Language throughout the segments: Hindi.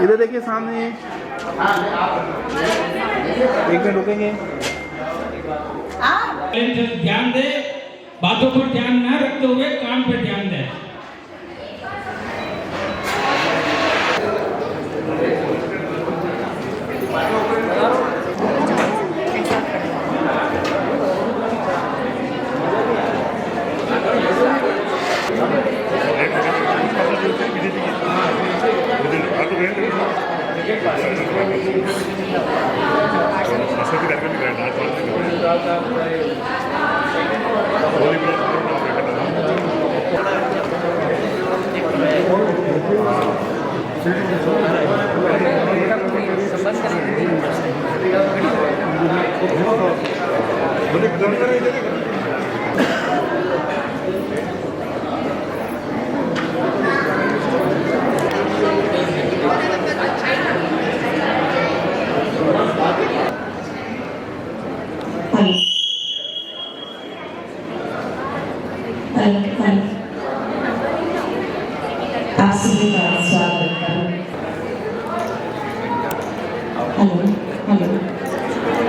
इधर देखिए सामने, एक मिनट रुकेंगे। ध्यान दे, बातों पर ध्यान न रखते हुए काम पर ध्यान दे। आप सभी का स्वागत करूं। हेलो,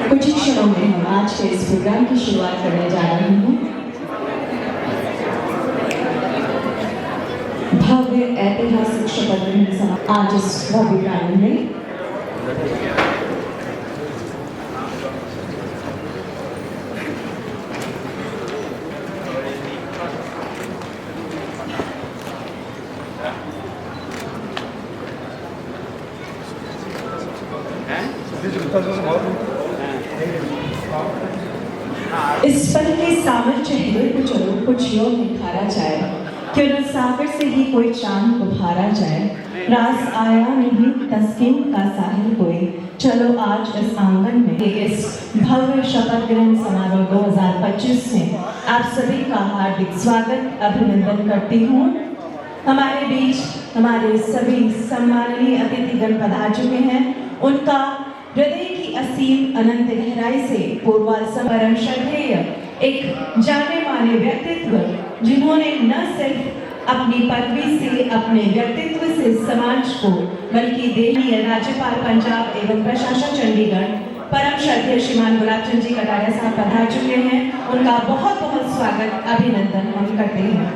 कुछ ही क्षणों में हम आज के इस प्रोग्राम की शुरुआत करने जा रहे हैं। भव्य ऐतिहासिक शपथ ग्रहण समारोह आज इस भव्य प्रांगण में इस पल के सावर चेहरे को चलो कुछ योग निखारा जाए, क्यों न सागर से ही कोई चांद उभारा जाए। रास आया नहीं तस्कीन का साहिल कोई, चलो आज इस आंगन में इस भव्य शपथ ग्रहण समारोह 2025 में आप सभी का हार्दिक स्वागत अभिनंदन करती हूँ। हमारे बीच हमारे सभी सम्माननीय अतिथिगण पधार चुके हैं। उनका हृदय की असीम अनंत गहराई से पूर्वाल परम श्रद्धेय एक जाने माने व्यक्तित्व, जिन्होंने न सिर्फ अपनी पदवी से अपने व्यक्तित्व से समाज को बल्कि देशीय राज्यपाल पंजाब एवं प्रशासन चंडीगढ़ परम श्रद्धेय श्रीमान गुलाब चंद जी कटारिया साहब पधार चुके हैं। उनका बहुत बहुत स्वागत अभिनंदन हम करते हैं।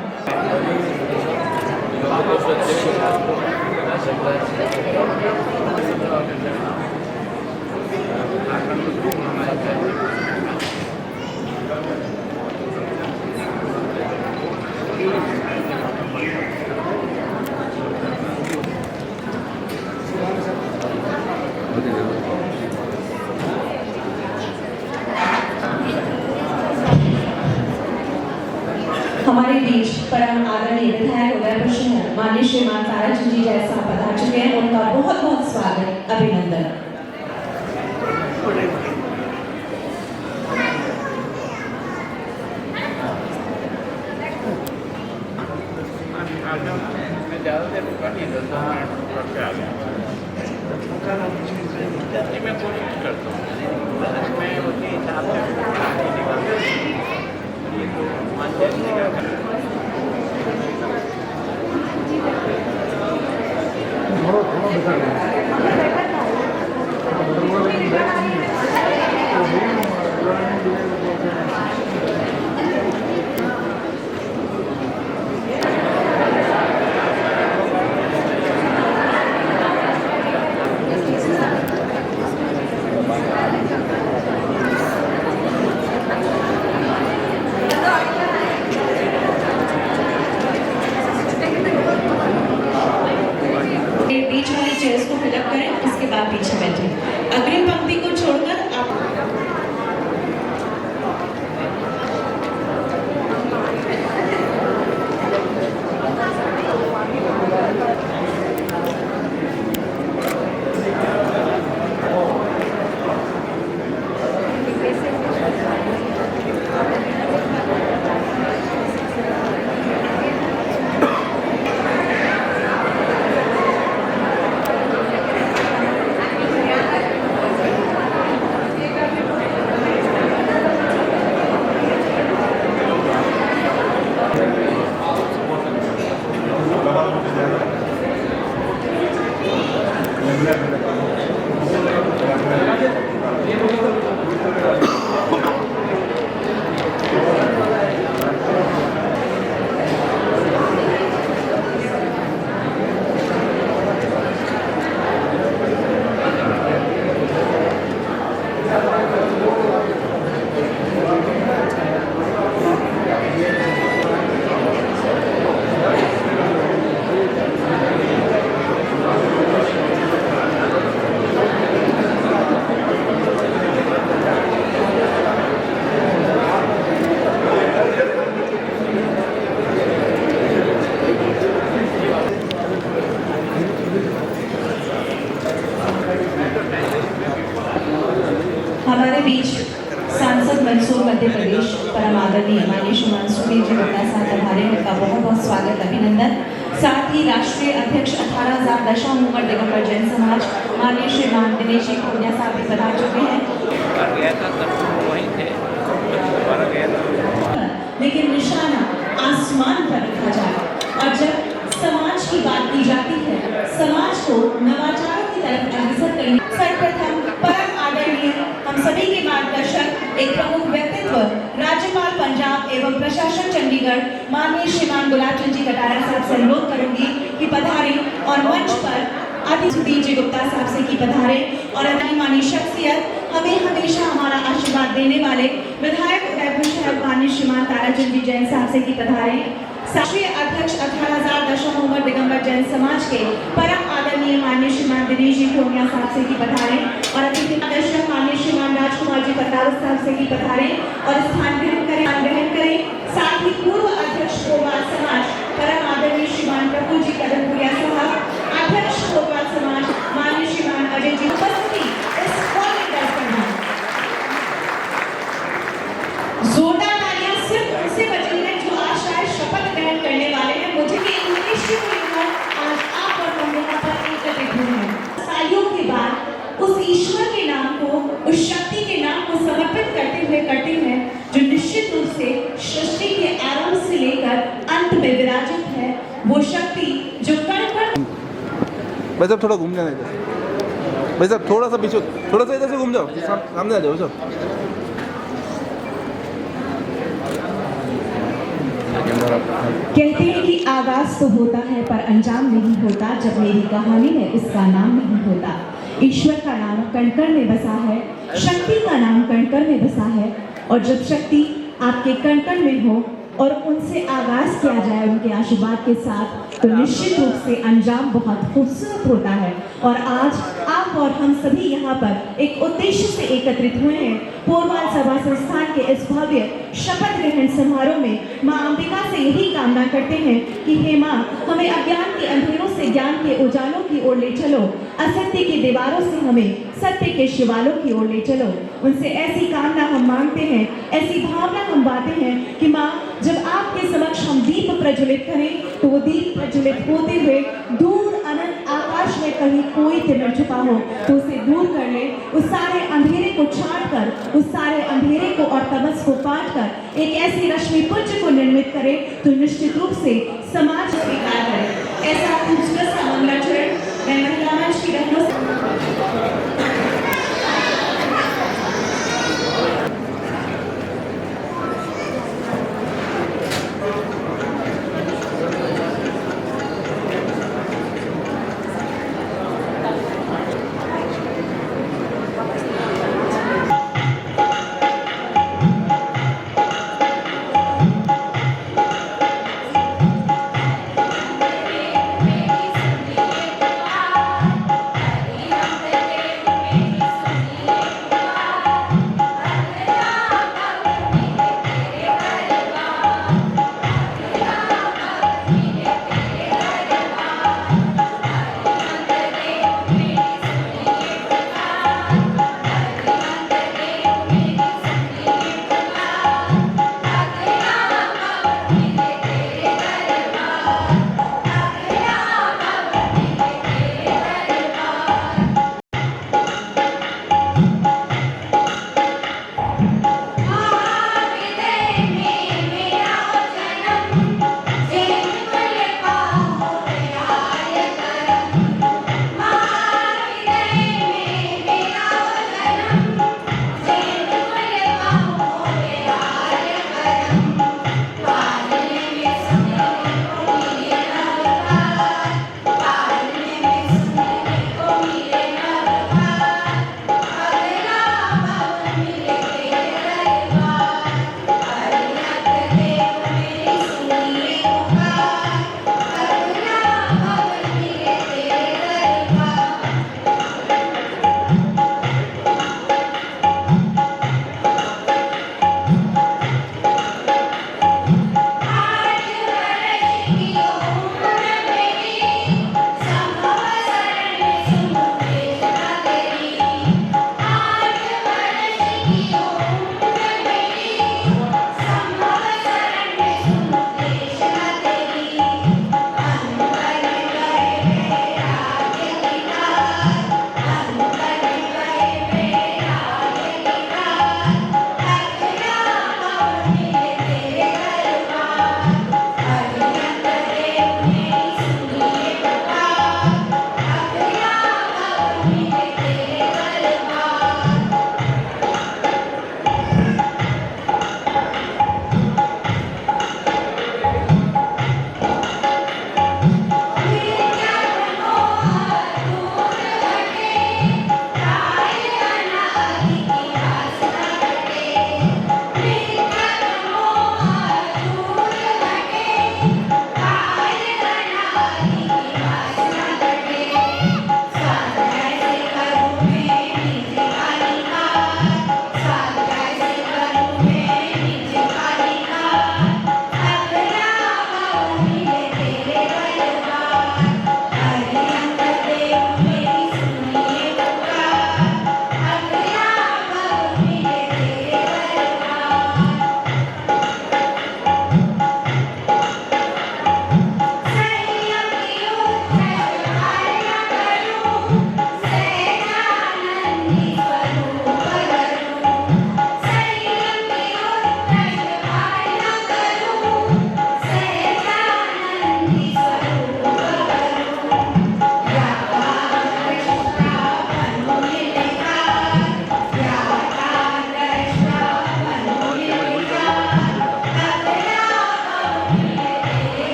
हमारे बीच परम आदरणीय विधायक उदयपुर शहर माननीय श्रीमान ताराचंद जी जैसा पधार चुके हैं। उनका बहुत बहुत स्वागत अभिनंदन। मंसूर मध्य प्रदेश परम आदरणीय माननीय श्रीमान सुधीर जी गुप्ता साहब पधारे हैं, उनका बहुत बहुत स्वागत अभिनंदन। साथ ही राष्ट्रीय अध्यक्ष 18,000 दशम उमर दिगंबर जैन समाज माननीय श्रीमान दिनेश जी खोनिया साहब भी पधार चुके हैं। गया था तब वहीं थे, दोबारा गया था। लेकिन निशाना आसमान पर रखा जाए और जब समाज की बात की जाती है, समाज को नवाचारों की तरफ अग्रसर करने सर्वप्रथम परम आदरणीय हम सभी के मार्गदर्शक एक प्रमुख व्यक्तित्व राज्यपाल पंजाब एवं प्रशासन चंडीगढ़ माननीय श्रीमान गुलाब चंद जी कटारा साहब से अनुरोध करूंगी कि पधारे और मंच पर आदि सुधीर जी गुप्ता साहब से की पधारे और अपनी मानी शख्सियत हमें हमेशा हमारा आशीर्वाद देने वाले विधायक उदयपुर शहर माननीय श्रीमान ताराचंद जी जैन साहब से की पधारे। राष्ट्रीय अध्यक्ष 18,000 दशम उमर दिगंबर जैन समाज के परम आदरणीय माननीय श्रीमान दिनेश जी खोनिया साहब से की पधारे और अतिथि दर्शक माननीय श्रीमान राजकुमार जी पतावत साहब से की पधारे और स्थान ग्रहण करें। साथ ही पूर्व अध्यक्ष गोपाल समाज परम आदरणीय श्रीमान प्रभु जी कदमपुरिया साहब, अध्यक्ष गोपाल समाज माननीय श्रीमान अजय जी उपस्थिति इस हॉल में दर्ज करना। जोरदार तालियां सिर्फ उनसे बजी हैं जो आज शायद शपथ ग्रहण करने वाले हैं। मुझे भी उद्देश्य को लेकर आज आप और हम यहाँ पर एकत्रित हुए हैं। सालों के बाद उस ईश्वर के नाम को, उस शक्ति के नाम को समर्पित करते हैं जो निश्चित रूप से सृष्टि के आरंभ से लेकर अंत में विराजित है। वो शक्ति जो कण कण। भाई साहब थोड़ा घूम जाना इधर, भाई साहब थोड़ा सा पीछे, थोड़ा सा इधर से घूम जाओ, सामने आ जाओ साहब। कहते हैं कि आगाज तो होता है पर अंजाम नहीं होता, जब मेरी कहानी में इसका नाम नहीं होता। ईश्वर का नाम कणकण में बसा है, शक्ति का नाम कणकण में बसा है और जब शक्ति आपके कणकण में हो और उनसे आगाज किया जाए उनके आशीर्वाद के साथ तो निश्चित रूप से अंजाम बहुत खूबसूरत होता है। और आज आप और हम सभी यहाँ पर एक उद्देश्य से एकत्रित हुए हैं। पूर्वाल सभा संस्थान के इस भव्य शपथ ग्रहण समारोह में माँ अंबिका से यही कामना करते हैं कि हे माँ, हमें अज्ञान के अंधेरों से ज्ञान के उजालों की ओर ले चलो, असत्य की दीवारों से हमें सत्य के शिवालों की ओर ले चलो। उनसे ऐसी कामना हम मांगते हैं, ऐसी भावना हम बांटते हैं कि माँ, जब आपके समक्ष हम दीप प्रज्वलित करें तो वो दीप प्रज्वलित होते हुए दूर अनंत आकाश में कहीं कोई तिमिर छुपा हो तो उसे दूर कर ले, उस सारे अंधेरे को छाट कर, उस सारे अंधेरे को और तमस को पाट कर एक ऐसी रश्मि पुंज को निर्मित करे तो निश्चित रूप से समाज स्वीकार करे। ऐसा खूबसूरत सा मंगलाचरण मैं महिला मंच की बहनों से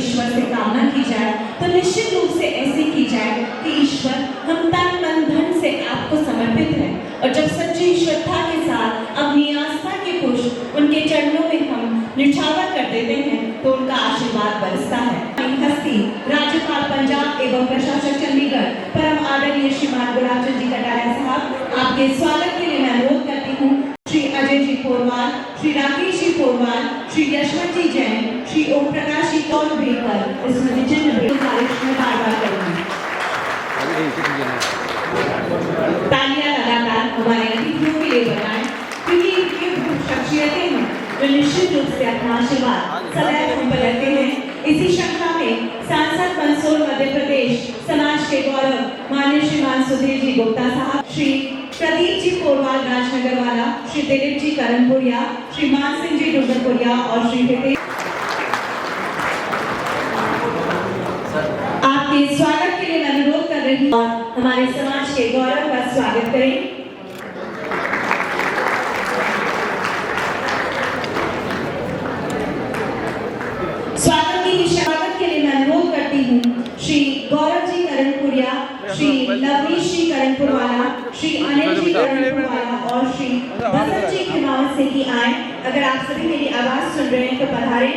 ईश्वर से कामना की जाए तो निश्चित रूप से ऐसी की जाए कि ईश्वर हम तन मन धन से आपको समर्पित हैं और जब सच्ची श्रद्धा के साथ अपनी आस्था के पुष्प उनके चरणों में हम निछावर कर देते हैं तो उनका आशीर्वाद बरसता है। हस्ती राज्यपाल पंजाब एवं प्रशासक चंडीगढ़ परम आदरणीय श्रीमान गुलाब चंद जी कटारिया साहब, आपके स्वागत के लिए मैं अनुरोध करती हूँ श्री अजय जी पोरवाल, श्री राकेश जी पोरवाल, श्री यशवंत जी जैन, श्री ओम प्रकाश जी कौर भेकर इस कार्यक्रम में बार करेंगे। तालियां लगातार हमारे अतिथियों के लिए बनाएं क्योंकि ये शख्सियतें हैं जो निश्चित रूप से अपना आशीर्वाद सदैव हम पर रखते हैं। इसी श्रृंखला में सांसद मंदसौर मध्य प्रदेश समाज के गौरव माननीय श्रीमान सुधीर जी गुप्ता साहब, श्री प्रदीप जी पोरवाल राजनगर वाला, श्री दिलीप जी करनपुरिया, श्री मान सिंह जी डूंगरपुरिया और श्री हितेश, आपके स्वागत के लिए मैं अनुरोध कर रही हूँ और हमारे समाज के गौरव का स्वागत करें। स्वागत के लिए मैं अनुरोध करती हूँ श्री गौरव जी करनपुरिया, श्री लवनीश जी करनपुर वाला, श्री अनिल जी करनपुर वाला और श्री बसंत जी खिमावत से कि आए। अगर आप सभी मेरी आवाज सुन रहे हैं तो पधारें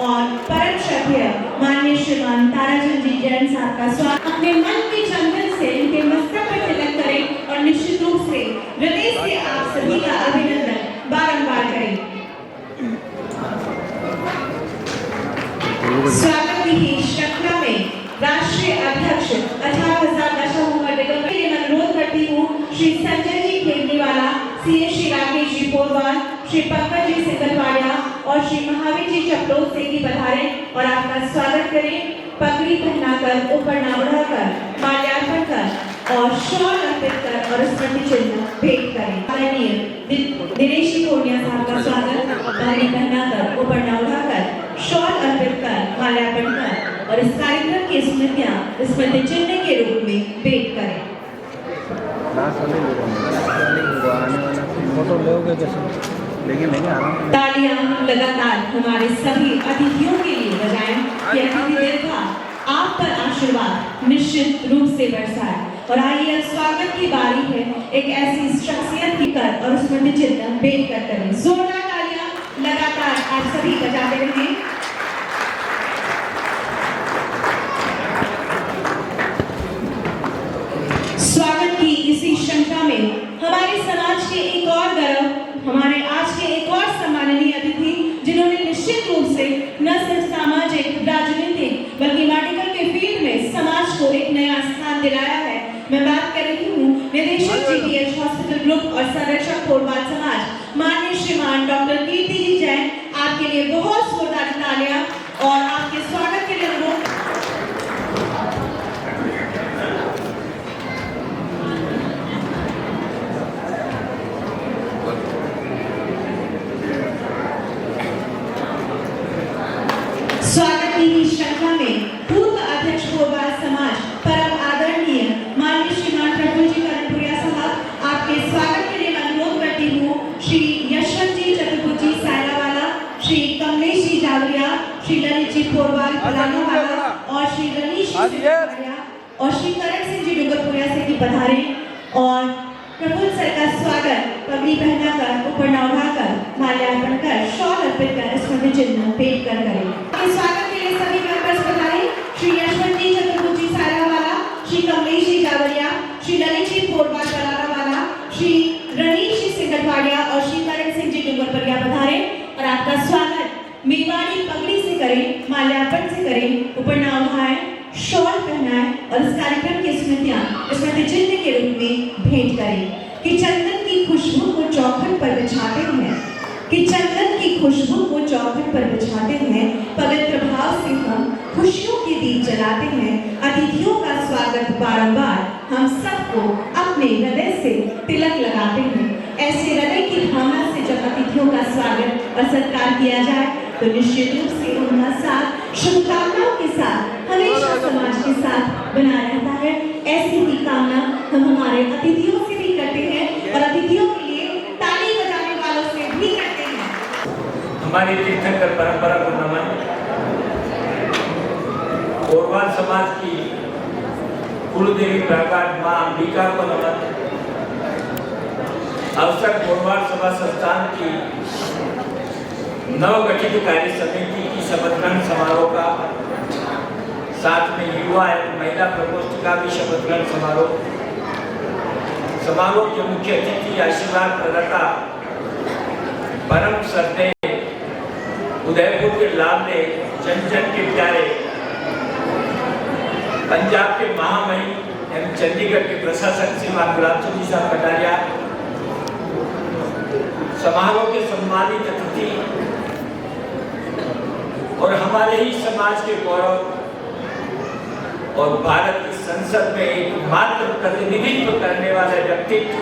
और परम श्रद्धेय माननीय श्रीमान ताराचंद जी जैन साहब का स्वागत अपने मन के चंदन से इनके मस्तक पर तिलक करें और निश्चित रूप से हृदय से आप सभी का अभिनंदन बारंबार करें। स्वागत की श्रृंखला में राष्ट्रीय अध्यक्ष 18,000 दशम उम्र के लिए मैं अनुरोध करती हूँ श्री संजय जी खेमनीवाला, सीए श्री राकेश जी पोरवाल, श्री पंकज जी सिकलवाड़िया और श्री महावीर जी चपलोद से की पधारें और आपका स्वागत करें। पगड़ी पहनाकर, ऊपरना बढ़ाकर, माल्यार्पण कर और शॉल अर्पित कर और स्मृति चिन्ह भेंट करें। आदरणीय दिनेश जी पूर्णिया साहब का स्वागत पगड़ी पहनाकर, ऊपरना उठाकर, शॉल अर्पित कर, माल्यार्पण कर और इस कार्यक्रम की स्मृतियां स्मृति चिन्ह के रूप में भेंट करें। फोटो लोगे जैसे लेकिन आराम। तालियां लगातार हमारे सभी अतिथियों के लिए बजाएं कि अतिथि देव का आप पर आशीर्वाद निश्चित रूप से बरसाए। और आइए अब स्वागत की बारी है एक ऐसी शख्सियत की कर और स्मृति चिन्ह भेंट कर करें। जोरदार तालियां लगातार आप सभी बजाते रहें। स्वागत की इसी श्रृंखला में हमारे समाज के एक और गौरव, हमारे आज के एक और सम्माननीय अतिथि जिन्होंने निश्चित रूप से न सिर्फ सामाजिक, राजनीतिक बल्कि मेडिकल के फील्ड में समाज को एक नया स्थान दिलाया है। मैं बात कर रही हूँ निदेशक जीपीएच हॉस्पिटल ग्रुप और संरक्षक पोरवाल समाज माननीय श्रीमान डॉक्टर कीर्ति जी जैन। आपके लिए बहुत जोरदार तालियां और आपके स्वागत के लिए अनुरोध। स्वागत की श्रृंखला में पूर्व अध्यक्ष पोरवाल समाज परम आदरणीय माननीय श्रीमान प्रफुल्ल जी करनपुरिया साहब, आपके स्वागत के लिए मैं अनुरोध करती हूँ श्री यशवंत जी चतुर्भुजी सायलावाला, श्री कमलेश जी जावरिया, श्री ललित जी पोरवाल पलानोवाला और श्री रनीश जी सिकलवाड़िया और श्री करण सिंह जी डूंगरपुरिया से की पधारें और प्रफुल्ल सर का स्वागत पगड़ी पहनाकर, ऊपरना उठाकर, माल्यार्पण कर, शॉल अर्पित कर स्मृति चिन्ह भेंट कर करें। इस स्वागत के लिए सभी मेंबर्स बधाई। श्री यशवंत जी चतुर्भुजी सायलावाला, श्री कमलेश जी जावरिया, श्री ललित जी पोरवाल पलानोवाला, श्री रनीश जी सिकलवाड़िया और श्री करण सिंह जी डूंगरपुरिया पधारें और आपका स्वागत मेवाड़ी पगड़ी से करें, माल्यार्पण से करें, ऊपरना उठाएं, शॉल पहनाएं और इस कार्यक्रम की स्मृतियां स्मृति चिन्ह के रूप में भेंट करें कि चंदन की खुशबू को चौखट पर बिछाते हैं, कि चंदन की खुशबू को चौखट पर बिछाते हैं, पवित्र भाव से हम खुशियों के दीप जलाते हैं। अतिथियों का स्वागत बारंबार हम सबको अपने हृदय से तिलक लगाते हैं। ऐसे हृदय की भावना से जब अतिथियों का स्वागत और सत्कार किया जाए तो निश्चित रूप से उनका साथ शुभकामनाओं के साथ हमेशा समाज के साथ बना रहता है। ऐसी ही कामना हम हमारे अतिथियों से भी करते हैं और अतिथियों के लिए ताली बजाने वालों से भी करते हैं। हमारी तीर्थंकर परंपरा को नमन। कोरवाल समाज की कुलदेवी प्राकाट मां अंबिका को नमन। अवसर कोरवाल सभा संस्थान की नवगठित कार्य समिति की शपथ ग्रहण समारोह का, साथ में युवा एवं महिला प्रकोष्ठ का भी शपथ ग्रहण समारोह। समारोह के मुख्य अतिथि आशीर्वाद प्रदाता परम श्रद्धेय उदयपुर के लाडले जन जन के प्यारे पंजाब के महामहिम एवं चंडीगढ़ के प्रशासक श्रीमान गुलाबचंद जी साहब कटारिया, समारोह के सम्मानित अतिथि और हमारे ही समाज के गौरव और भारत की संसद में एकमात्र प्रतिनिधित्व करने वाले व्यक्तित्व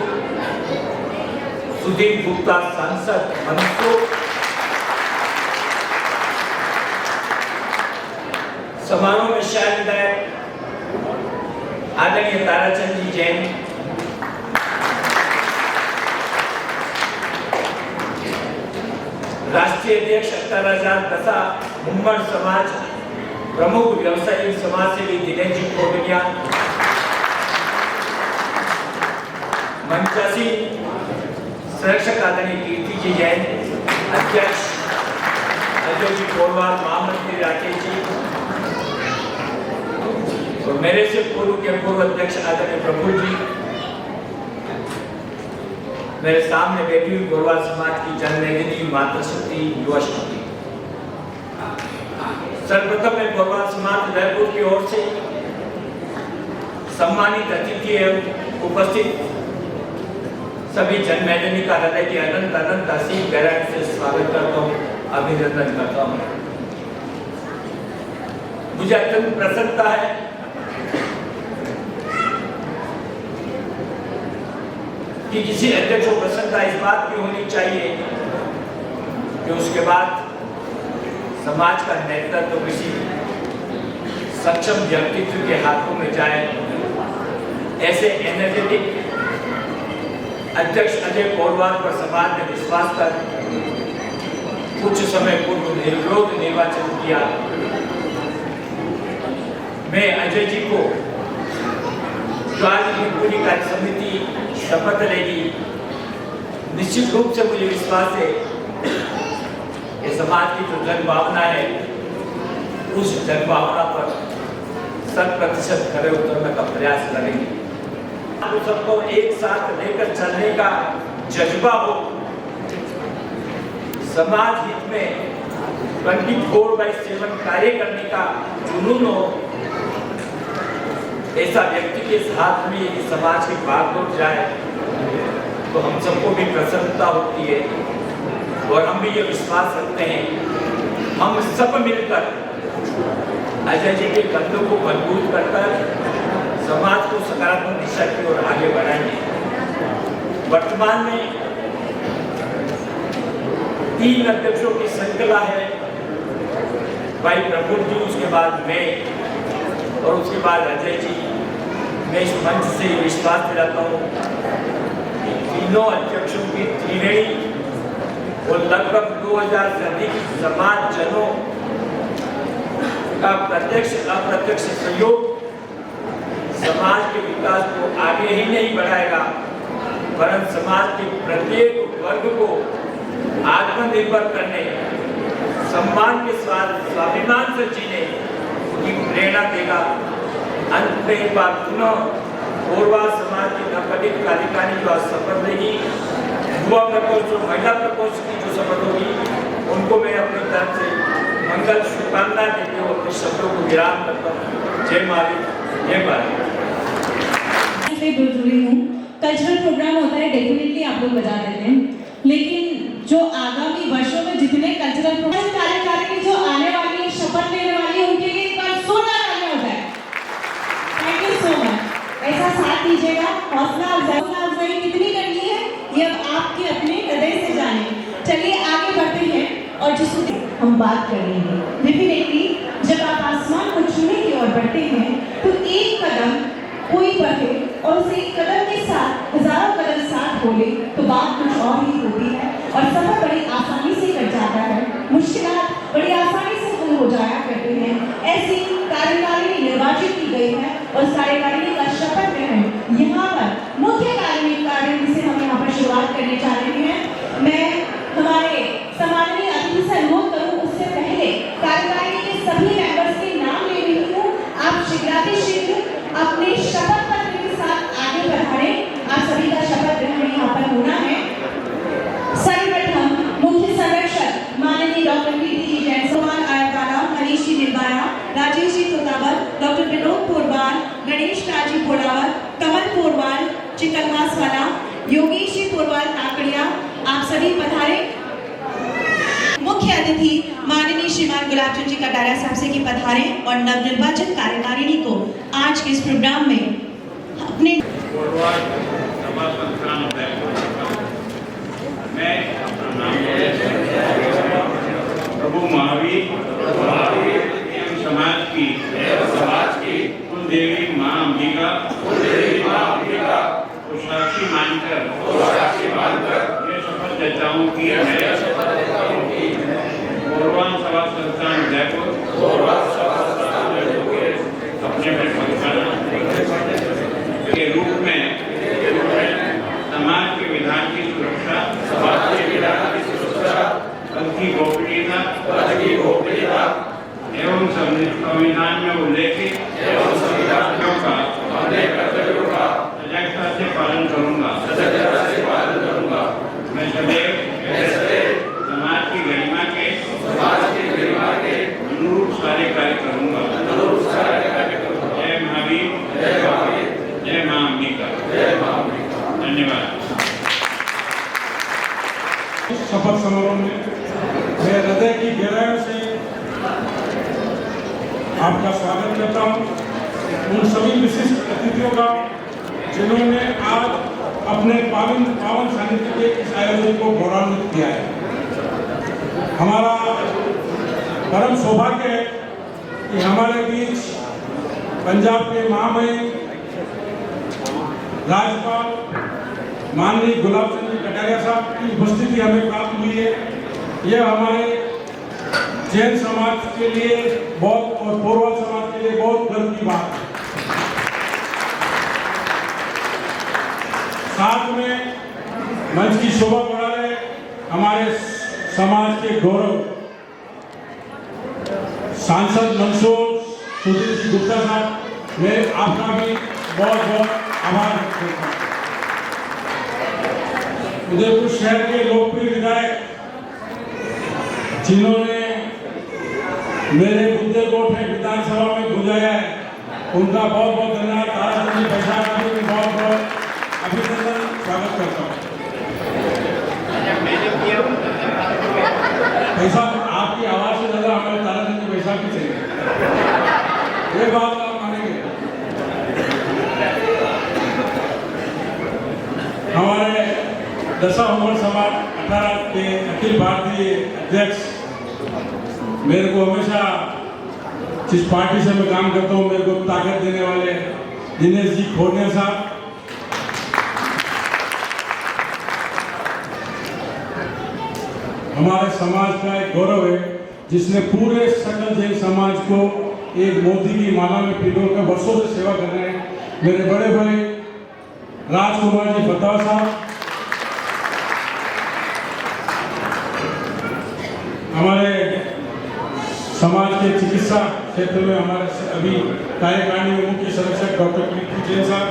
सुधीर गुप्ता सांसद मंत्री, समारोह में शायद आदरणीय ताराचंद जी जैन, राष्ट्रीय अध्यक्ष अख्तराजाद दशा मुम्मड़ समाज प्रमुख व्यवसायिक समाज सेवी दिनेश जी कोटनिया, मंचासी संरक्षक आदरणीय कीर्ति जी जैन, अध्यक्ष अजय जी कोरवाल, महामंत्री राकेश जी और मेरे से पूर्व के पूर्व अध्यक्ष आदरणीय प्रफुल्ल जी, मेरे सामने बैठी हुई कोरवाल समाज की जनमेदिनी मातृशक्ति युवा शक्ति। सर्वप्रथम मैं कोरवाल समाज उदयपुर की ओर से सम्मानित अतिथि एवं उपस्थित सभी जनमेदिनी का हृदय की अनंत अनंत असीम गहराई से स्वागत करता हूँ, अभिनंदन करता हूँ। मुझे अत्यंत प्रसन्नता है कि किसी अध्यक्ष को प्रसन्नता इस बात की होनी चाहिए कि उसके बाद समाज का नेतृत्व तो किसी सक्षम व्यक्तित्व के हाथों में जाए। ऐसे एनर्जेटिक अध्यक्ष अजय कोरवाल पर समाज ने विश्वास कर कुछ समय पूर्व निर्विरोध निर्वाचन किया। मैं अजय जी को जो आज की पूरी कार्य समिति शपथ लेगी, निश्चित रूप से मुझे विश्वास है कि समाज की जो जन भावना है उस जन भावना पर 100% खरे उतरने का प्रयास करेंगे। आप सबको एक साथ लेकर चलने का जज्बा हो, समाज हित में 24/7 कार्य करने का जुनून हो, ऐसा व्यक्ति के साथ में यदि समाज की बात हो जाए तो हम सबको भी प्रसन्नता होती है और हम भी ये विश्वास रखते हैं हम सब मिलकर अजय जी के कदमों को मजबूत करकर समाज को सकारात्मक दिशा की ओर आगे बढ़ाएंगे। वर्तमान में 3 अध्यक्षों की श्रृंखला है, भाई प्रफुल्ल जी, उसके बाद मैं और उसके बाद अजय जी। मैं इस मंच से विश्वास दिलाता हूँ कि तीनों अध्यक्षों की त्रिवेणी और लगभग 2000 से अधिक समाज जनों का प्रत्यक्ष अप्रत्यक्ष सहयोग समाज के विकास को आगे ही नहीं बढ़ाएगा, वरन समाज के प्रत्येक वर्ग को आत्मनिर्भर करने, सम्मान के साथ स्वाभिमान से जीने की प्रेरणा देगा। अंत में एक बार पुनः कोरवाल समाज की नवगठित कार्यकारिणी जो शपथ लेगी, युवा प्रकोष्ठ और महिला प्रकोष्ठ की जो शपथ होगी, उनको मैं अपनी तरफ से मंगल शुभकामनाएं देते हुए अपने शब्दों को विराम करता हूँ। जय महावीर, जय भारत। जुड़ी हूँ, कल्चरल प्रोग्राम होता है, डेफिनेटली आप लोग बजा देते हैं, लेकिन जो आगामी वर्षों में जितने कल्चरल प्रोग्राम कार्यकारिणी जो आने वाली है, शपथ लेने वाली है, उनके लिए एक बार जोरदार तालियां हो जाए। Thank you so much. ऐसा साथ दीजिएगा, हौसला अफजाई कितनी करनी है ये अब आपके अपने हृदय से जाने। चलिए आगे बढ़ते हैं और जिसको हम बात करेंगे। डेफिनेटली जब आप आसमान को छूने की ओर बढ़ते हैं तो एक कदम कोई बढ़े और उसे एक कदम के साथ हजारों कदम साथ बोले तो बात कुछ और ही होती है और सफर बड़ी आसानी से कट जाता है, मुश्किलात बड़ी आसानी से हल हो जाया करते हैं। ऐसी कार्यकारिणी की गई है और कार्यकारिणी का शपथ ग्रहण यहाँ पर मुख्य कार्यकारिणी से हम यहाँ पर शुरुआत करने जा रहे हैं। मैं हमारे सम्माननीय अतिथि से अनुरोध करूं उससे पहले कार्यकारिणी के सभी मेंबर्स के नाम ले रही हूँ। आप शीघ्र अपने शपथ पत्र के साथ आगे बढ़ाएं। आप सभी का शपथ ग्रहण यहाँ पर होना है। सर्वप्रथम मुख्य संरक्षक माननीय डॉक्टर कीर्ति जी जैन, सोमान आयतवाला, मनीष जी निर्वाणा, राजेश जी तोतावत, डॉक्टर विनोद पोरवाल, गणेश राजी पोलावत, कमल पोरवाल चिकलवासवाला, योगेश जी पोरवाल काकड़िया, आप सभी पधारे। मुख्य अतिथि माननीय श्रीमान गुलाबचंद जी कटारिया साहब से कि पधारे और नवनिर्वाचित कार्यकारिणी को आज के इस प्रोग्राम में अपने मैं प्रभु महावीर एवं समाज की कुल देवी मां अंबिका को साक्षी मानकर ये शपथ देता हूँ कि पूर्वांचल सभा संस्थान जयपुर अपने के रूप में समाज के विधान की सुरक्षा, पद की गोपनीयता एवं संविधान में उल्लेखित कर्तव्यों का सजगता से पालन करूंगा। मैं सदैव समाज की गरिमा के अनुरूप सारे कार्य करूंगा। जय महावीर, जय मां अंबिका। धन्यवाद। शपथ समारोह में मैं हृदय की गहराइयों से आपका स्वागत करता हूं। उन सभी विशिष्ट अतिथियों का जिन्होंने आज अपने पावन सानिध्य के इस आयोजन को गौरवान्वित किया है। हमारा परम सौभाग्य है कि हमारे बीच पंजाब के महामहिम राज्यपाल माननीय गुलाबचंद जी कटारिया साहब की उपस्थिति हमें प्राप्त हुई है। यह हमारे जैन समाज के लिए बहुत और पूर्वा समाज के लिए बहुत गर्व की बात है। साथ में मंच की शोभा बढ़ा रहे हमारे समाज के गौरव सांसद मंसूर सुधीर जी गुप्ता साहब, मैं आपका भी बहुत बहुत आभार व्यक्त करता हूँ। उदयपुर शहर के लोकप्रिय विधायक जिन्होंने मेरे मुद्दे को विधानसभा में बुलाया है, उनका बहुत बहुत धन्यवाद। ताराचंद जी पैसा का भी बहुत बहुत अभिनंदन, स्वागत करता हूँ। पैसा आपकी आवाज से ज्यादा हमारे ताराचंद जी पैसा की चाहिए, ये बात आप मानेंगे। हमारे दशा उमर समाज 18 के अखिल भारतीय अध्यक्ष, मेरे को हमेशा जिस पार्टी से मैं काम करता हूँ मेरे को ताकत देने वाले दिनेश जी खोड़िया साहब, हमारे समाज का एक गौरव है जिसने पूरे सकल जैन समाज को एक मोती की माला में पिरोकर वर्षों से सेवा कर रहे हैं, मेरे बड़े भाई राजकुमार जी फताह साहब, हमारे समाज के चिकित्सा क्षेत्र में हमारे अभी कार्यकारिणी में मुख्य संरक्षक डॉक्टर कीर्ति जैन साहब,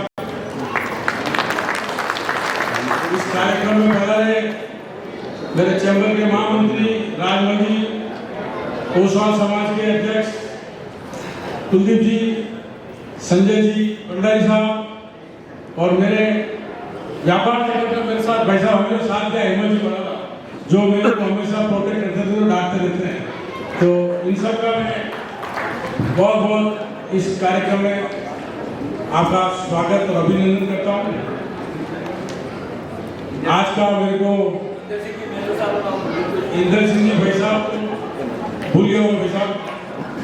इस कार्यक्रम में पधारे रहे मेरे चैम्बर के महामंत्री राजमंत्री, ओसवाल समाज के अध्यक्ष कुलदीप जी, संजय जी भंडारी साहब और मेरे व्यापार जगत में मेरे साथ भाई साहब हमेशा साथ दिया हिम्मत जी बड़ा, जो मेरे को हमेशा प्रोटेक्ट करते थे, डांटते रहते हैं। तो इन सब का मैं बहुत बहुत इस कार्यक्रम में आपका स्वागत और अभिनंदन करता हूँ। आज का मेरे को इंद्र सिंह जी भाई साहब भूल गए हो भाई साहब,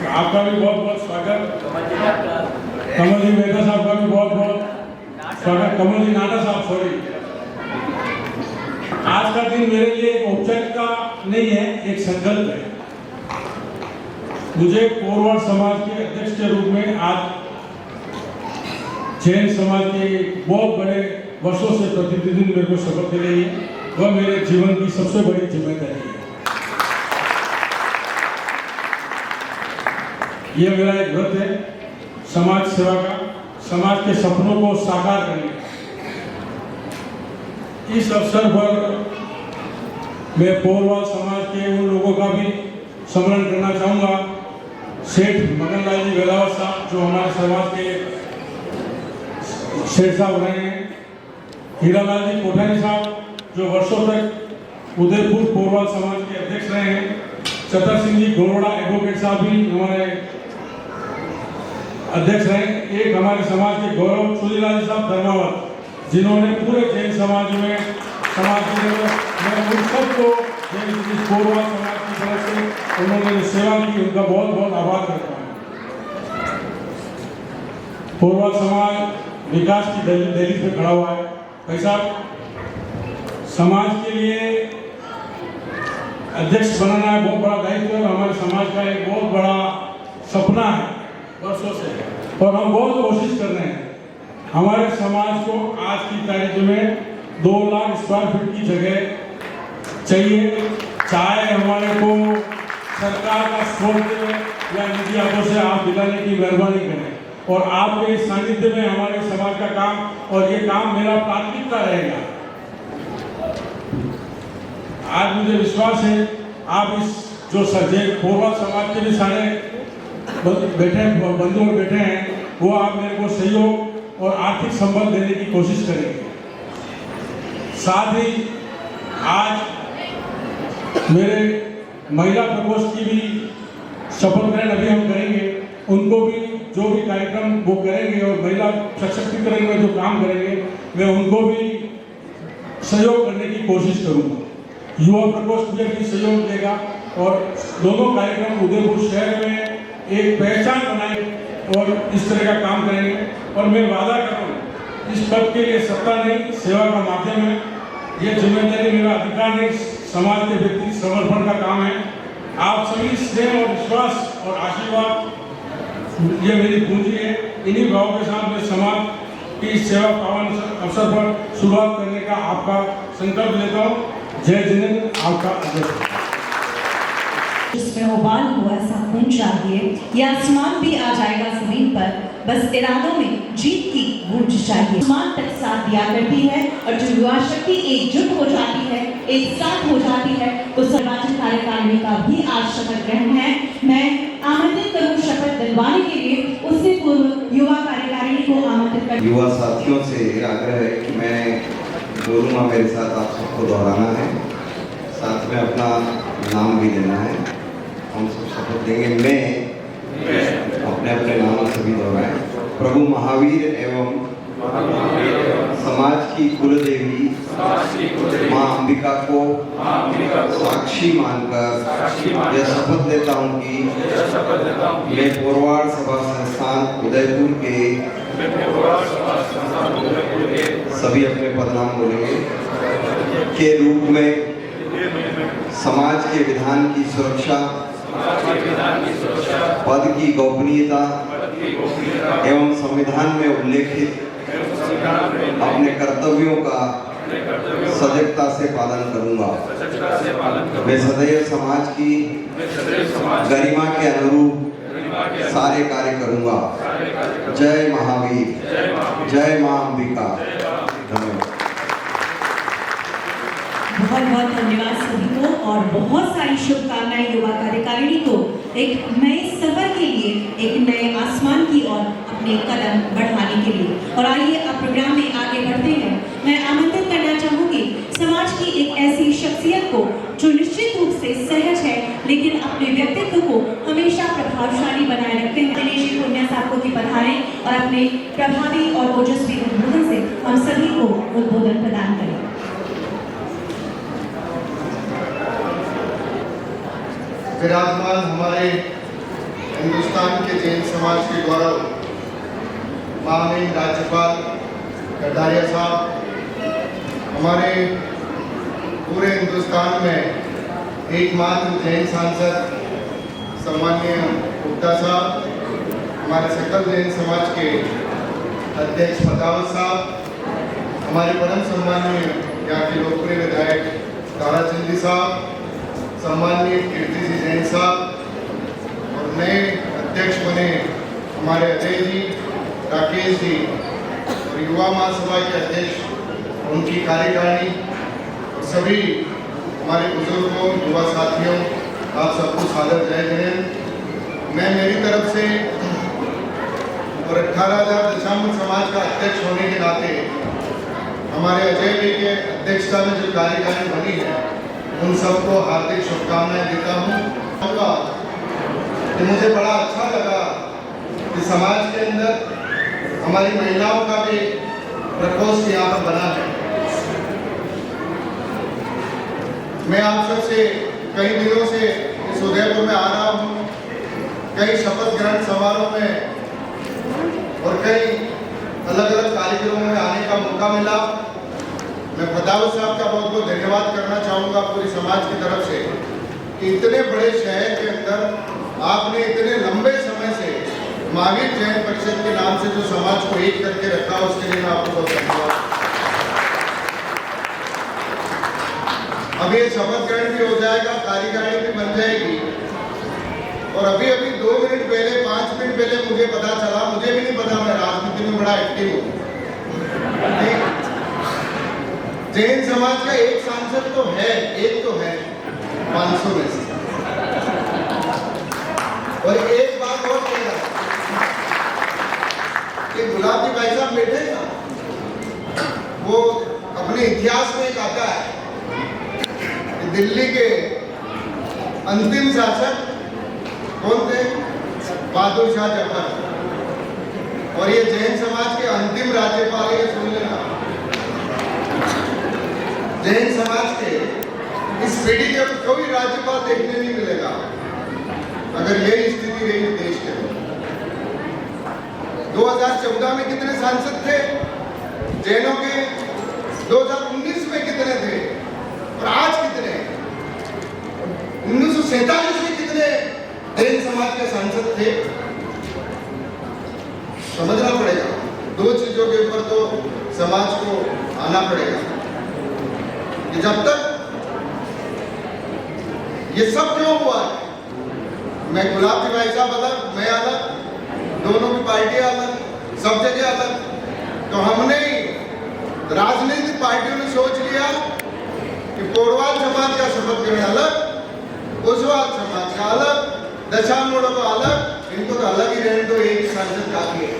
आपका भी बहुत बहुत स्वागत। कमल जी मेहता साहब का भी बहुत बहुत स्वागत। कमल जी नाटा साहब, सॉरी। आज का दिन मेरे लिए एक औपचारिकता नहीं है, एक संकल्प है। मुझे कोरवाड़ समाज के अध्यक्ष के रूप में आज जैन समाज के बहुत बड़े वर्षों से प्रतिनिधि मेरे को शपथ दिलाई है, वह मेरे जीवन की सबसे बड़ी जिम्मेदारी है। यह मेरा एक व्रत है समाज सेवा का, समाज के सपनों को साकार करने का। इस अवसर पर मैं पोरवाल समाज के उन लोगों का भी स्मरण करना चाहूँगा। सेठ मगनलाल जी वेलावत साहब जो हमारे समाज के सेठ साहब रहे हैं, हीरालाल जी कोठारी साहब जो वर्षों तक उदयपुर पोरवाल समाज के अध्यक्ष रहे हैं, चतर सिंह जी गोरोड़ा एडवोकेट साहब भी हमारे अध्यक्ष रहे। एक हमारे समाज के गौरव सुधीलाल जी साहब धर्मावत, जिन्होंने पूरे जैन समाज में मैं उन सबको पोरवाल समाज की तरफ से उन्होंने सेवा की, उनका बहुत बहुत आभार करता हूँ। पोरवाल समाज विकास की दहलीज पे खड़ा हुआ है। भाई साहब, समाज के लिए अध्यक्ष बनाना है बहुत बड़ा दायित्व है, हमारे समाज का एक बहुत बड़ा सपना है वर्षों से, और हम बहुत कोशिश कर रहे हैं। हमारे समाज को आज की तारीख में 2 लाख स्क्वायर फीट की जगह चाहिए, चाहे हमारे को सरकार का स्रोत या निजी हाथों से आप दिलाने की मेहरबानी करें, और आपके सानिध्य में हमारे समाज का काम, और ये काम मेरा प्राथमिकता रहेगा। आज मुझे विश्वास है आप इस जो सजे पोरवाल समाज के भी सारे बंधु बैठे हैं, वो आप मेरे को सहयोग और आर्थिक संबल देने की कोशिश करेंगे। साथ ही आज मेरे महिला प्रकोष्ठ की भी शपथ ग्रहण अभी हम करेंगे, उनको भी जो भी कार्यक्रम वो करेंगे और महिला सशक्तिकरण में जो काम करेंगे मैं उनको भी सहयोग करने की कोशिश करूंगा। युवा प्रकोष्ठ मुझे भी सहयोग देगा, और दोनों कार्यक्रम उदयपुर शहर में एक पहचान बनाए और इस तरह का काम करेंगे। और मैं वादा कर रहा हूँ, इस पद के लिए सत्ता नहीं, सेवा का माध्यम है। ये जिम्मेदारी मेरा अधिकार नहीं, समाज के व्यक्ति समर्पण का काम है। आप सभी स्नेह और विश्वास और आशीर्वाद ये मेरी पूंजी है। इन्हीं भाव के साथ मैं समाज की सेवा पावन अवसर पर शुरुआत करने का आपका संकल्प लेता हूँ। जय जिनेन्द्र, आपका अध्यक्ष। जिसमें उबाल हुआ ऐसा खून चाहिए, ये आसमान भी आ जाएगा जमीन पर, बस इरादों में जीत की गूंज चाहिए। आसमान तक साथ दिया करती है, और जो युवा शक्ति एकजुट हो जाती है, एक साथ हो जाती है, तो निर्वाचित कार्यकारिणी का भी आज शपथ ग्रहण है। मैं आमंत्रित करूं शपथ दिलवाने के लिए, उससे पूर्व युवा कार्यकारिणी को आमंत्रित कर। युवा साथियों से आग्रह है कि मैं बोलूँगा, मेरे साथ आप सबको दोहराना है, साथ में अपना नाम भी लेना है। हम सब शपथ लेंगे। मैं अपने अपने नाम सभी दोहराएं। प्रभु महावीर एवं समाज की कुलदेवी माँ अंबिका को साक्षी मानकर यह शपथ लेता हूँ कि मैं पोरवाल सभा संस्थान उदयपुर के सभी अपने पदनाम बोलेंगे के रूप में समाज के विधान की सुरक्षा, पद की गोपनीयता एवं संविधान में उल्लेखित अपने कर्तव्यों का सजगता से पालन करूंगा। मैं सदैव समाज की गरिमा के अनुरूप सारे कार्य करूंगा। जय महावीर, जय मां अंबिका। धन्यवाद। बहुत बहुत धन्यवाद सभी को, और बहुत सारी शुभकामनाएं युवा कार्यकारिणी को एक नए सफर के लिए, एक नए आसमान की ओर अपने कदम बढ़ाने के लिए। और आइए अब प्रोग्राम में आगे बढ़ते हैं। मैं आमंत्रित करना चाहूंगी समाज की एक ऐसी शख्सियत को जो निश्चित रूप से सहज है, लेकिन अपने व्यक्तित्व को हमेशा प्रभावशाली बनाए रखते हैं। दिनेश जी पुण्य साहब की पधारें और अपने प्रभावी और ओजस्वी उद्बोधन से हम सभी को उद्बोधन प्रदान करें। विराजमान हमारे हिंदुस्तान के जैन समाज के गौरव माननीय राज्यपाल कटारिया साहब, हमारे पूरे हिंदुस्तान में एकमात्र जैन सांसद सम्माननीय गुप्ता साहब, हमारे सकल जैन समाज के अध्यक्ष फतावत साहब, हमारे परम सम्माननीय यहाँ के लोकप्रिय विधायक ताराचंदी साहब, सम्माननीय कीर्ति जी जैन साहब और नए अध्यक्ष बने हमारे अजय जी, राकेश जी और युवा महासभा के अध्यक्ष, उनकी कार्यकारिणी और सभी हमारे बुजुर्गों, युवा साथियों, आप सबको सादर जय हिंद। मैं मेरी तरफ से और 18,000 दशामूल समाज का अध्यक्ष होने के नाते हमारे अजय जी के अध्यक्षता में जो कार्यकारिणी बनी है, उन सबको हार्दिक शुभकामनाएं देता हूँ। कि मुझे बड़ा अच्छा लगा कि समाज के अंदर हमारी महिलाओं का भी प्रकोष्ठ यहाँ पर बना है। मैं आप सबसे कई दिनों से इस उदयपुर में आ रहा हूँ, कई शपथ ग्रहण समारोह में और कई अलग अलग कार्यक्रमों में आने का मौका मिला। मैं फतावत साहब का बहुत बहुत धन्यवाद करना चाहूँगा पूरी समाज की तरफ से कि इतने बड़े शहर के अंदर आपने इतने लंबे समय से महावीर जैन परिषद के नाम से जो समाज को एक करके रखा, उसके लिए मैं आपको बहुत धन्यवाद। अब ये शपथ ग्रहण भी हो जाएगा, कार्यकारिणी भी बन जाएगी और अभी 2 मिनट पहले, 5 मिनट पहले मुझे पता चला, मुझे भी नहीं पता, मैं राजनीति में बड़ा एक्टिव हूँ। जैन समाज का एक सांसद तो है, एक तो है 500 में से। और एक बात और कह रहा कि गुलाब जी भाई साहब बैठे ना, वो अपने इतिहास में एक आता है कि दिल्ली के अंतिम शासक कौन थे? बहादुर शाह जफर। और ये जैन समाज के अंतिम राज्यपाल, ये सुन लेना, जैन समाज के इस पीढ़ी के कोई राज्यपाल देखने नहीं मिलेगा अगर यही स्थिति रही देश के। 2014 में कितने सांसद थे जैनों के? 2019 में कितने थे और आज कितने? 1947 में कितने जैन समाज के सांसद थे? समझना पड़ेगा। 2 चीजों के ऊपर तो समाज को आना पड़ेगा कि जब तक ये सब क्यों हुआ है? मैं गुलाब जी भाई साहब अलग, मैं अलग, दोनों की पार्टियां अलग, सब जगह अलग। तो हमने राजनीतिक पार्टियों ने सोच लिया कि पोड़वाल समाज का शपथ ग्रहण अलग, ओसवाल समाज का अलग, दशामूढ़ों का अलग, इनको तो अलग ही रहने दो, एक ही सांसद काफी है,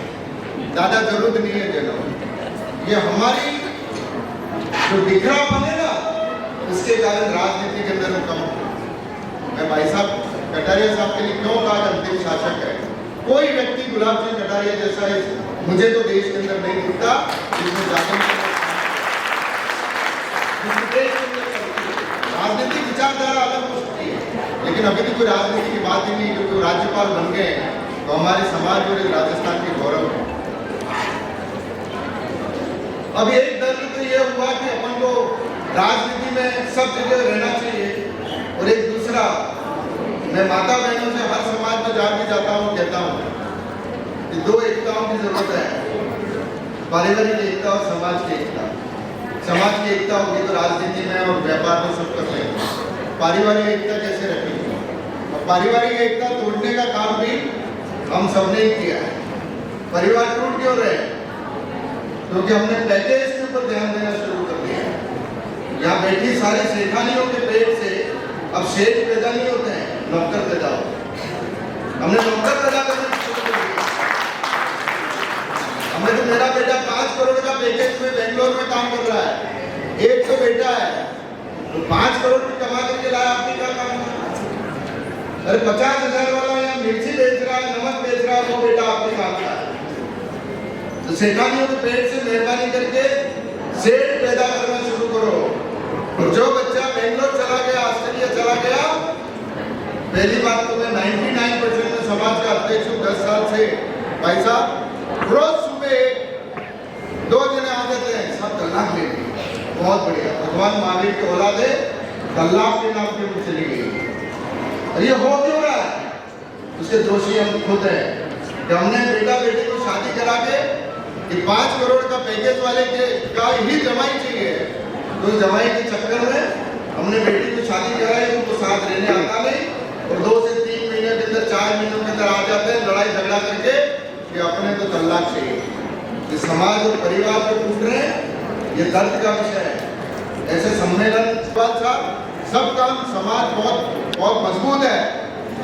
ज्यादा जरूरत नहीं है जनों। ये हमारी जो बिखरा बनेगा उसके कारण राजनीति के अंदर कम। मैं भाई साहब कटारिया साहब के लिए क्यों कहा अंतिम शासक है? कोई व्यक्ति गुलाब सिंह कटारिया जैसा है मुझे तो देश के अंदर नहीं दिखता जिसमें राजनीतिक विचारधारा अलग हो सकती है, लेकिन अभी भी कोई राजनीति की बात ही नहीं, क्योंकि राज्यपाल बन गए तो हमारे समाज और राजस्थान के गौरव है। अब एक दर्द तो ये हुआ कि अपन को राजनीति में सब जगह रहना चाहिए और एक दूसरा, मैं माता बहनों से हर समाज में जहाँ भी जाता हूँ कहता हूँ कि 2 एकताओं की जरूरत है, पारिवारिक एकता और समाज की एकता। समाज की एकता होगी तो राजनीति में और व्यापार में सब कर लेंगे। पारिवारिक एकता कैसे रखेंगे? और पारिवारिक एकता तोड़ने का काम भी हम सबने ही किया है। परिवार टूट क्यों रहे? क्योंकि हमने पैकेज के ऊपर ध्यान देना शुरू कर दिया। यहाँ बैठी सारी सेठानियों के पेट से अब शेठ पैदा नहीं होते हैं, नौकर पैदा होते हैं। हमने नौकर पैदा करना शुरू कर दिया। हमने तो, मेरा बेटा 5 करोड़ का पैकेज में बेंगलोर में काम कर रहा है, एक तो बेटा है तो 5 करोड़ कमा करके लाया, आपने क्या काम किया? अरे 50,000 वाला यहाँ मिर्ची बेच रहा है, नमक बेच रहा है, वो बेटा आपने काम किया। तो सेठानियों के पेट से मेहरबानी करके सेठ पैदा करना शुरू करो। और जो बच्चा बेंगलोर चला गया, ऑस्ट्रेलिया चला गया, पहली बात तो मैं 99% में समाज का अध्यक्ष हूँ 10 साल से। भाई साहब रोज सुबह 2 जने आ जाते हैं, सब तलाक ले गए, बहुत बढ़िया, भगवान महावीर की औलाद है, तलाक के नाम पे चली गई। और ये हो क्यों रहा है? उसके दोषी हम खुद हैं कि हमने बेटा बेटी को शादी करा के कि 5 करोड़ का पैकेज वाले का ही जमाई चाहिए, तो जमाई के चक्कर में हमने बेटी को शादी कराई, उनको साथ रहने आता नहीं और 2 से 3 महीने के अंदर 4 महीनों के अंदर आ जाते हैं लड़ाई झगड़ा करके कि अपने तो तलाक चाहिए। ये समाज और परिवार को टूट रहे हैं, ये दर्द का विषय है। ऐसे सम्मेलन सब काम समाज बहुत मजबूत है,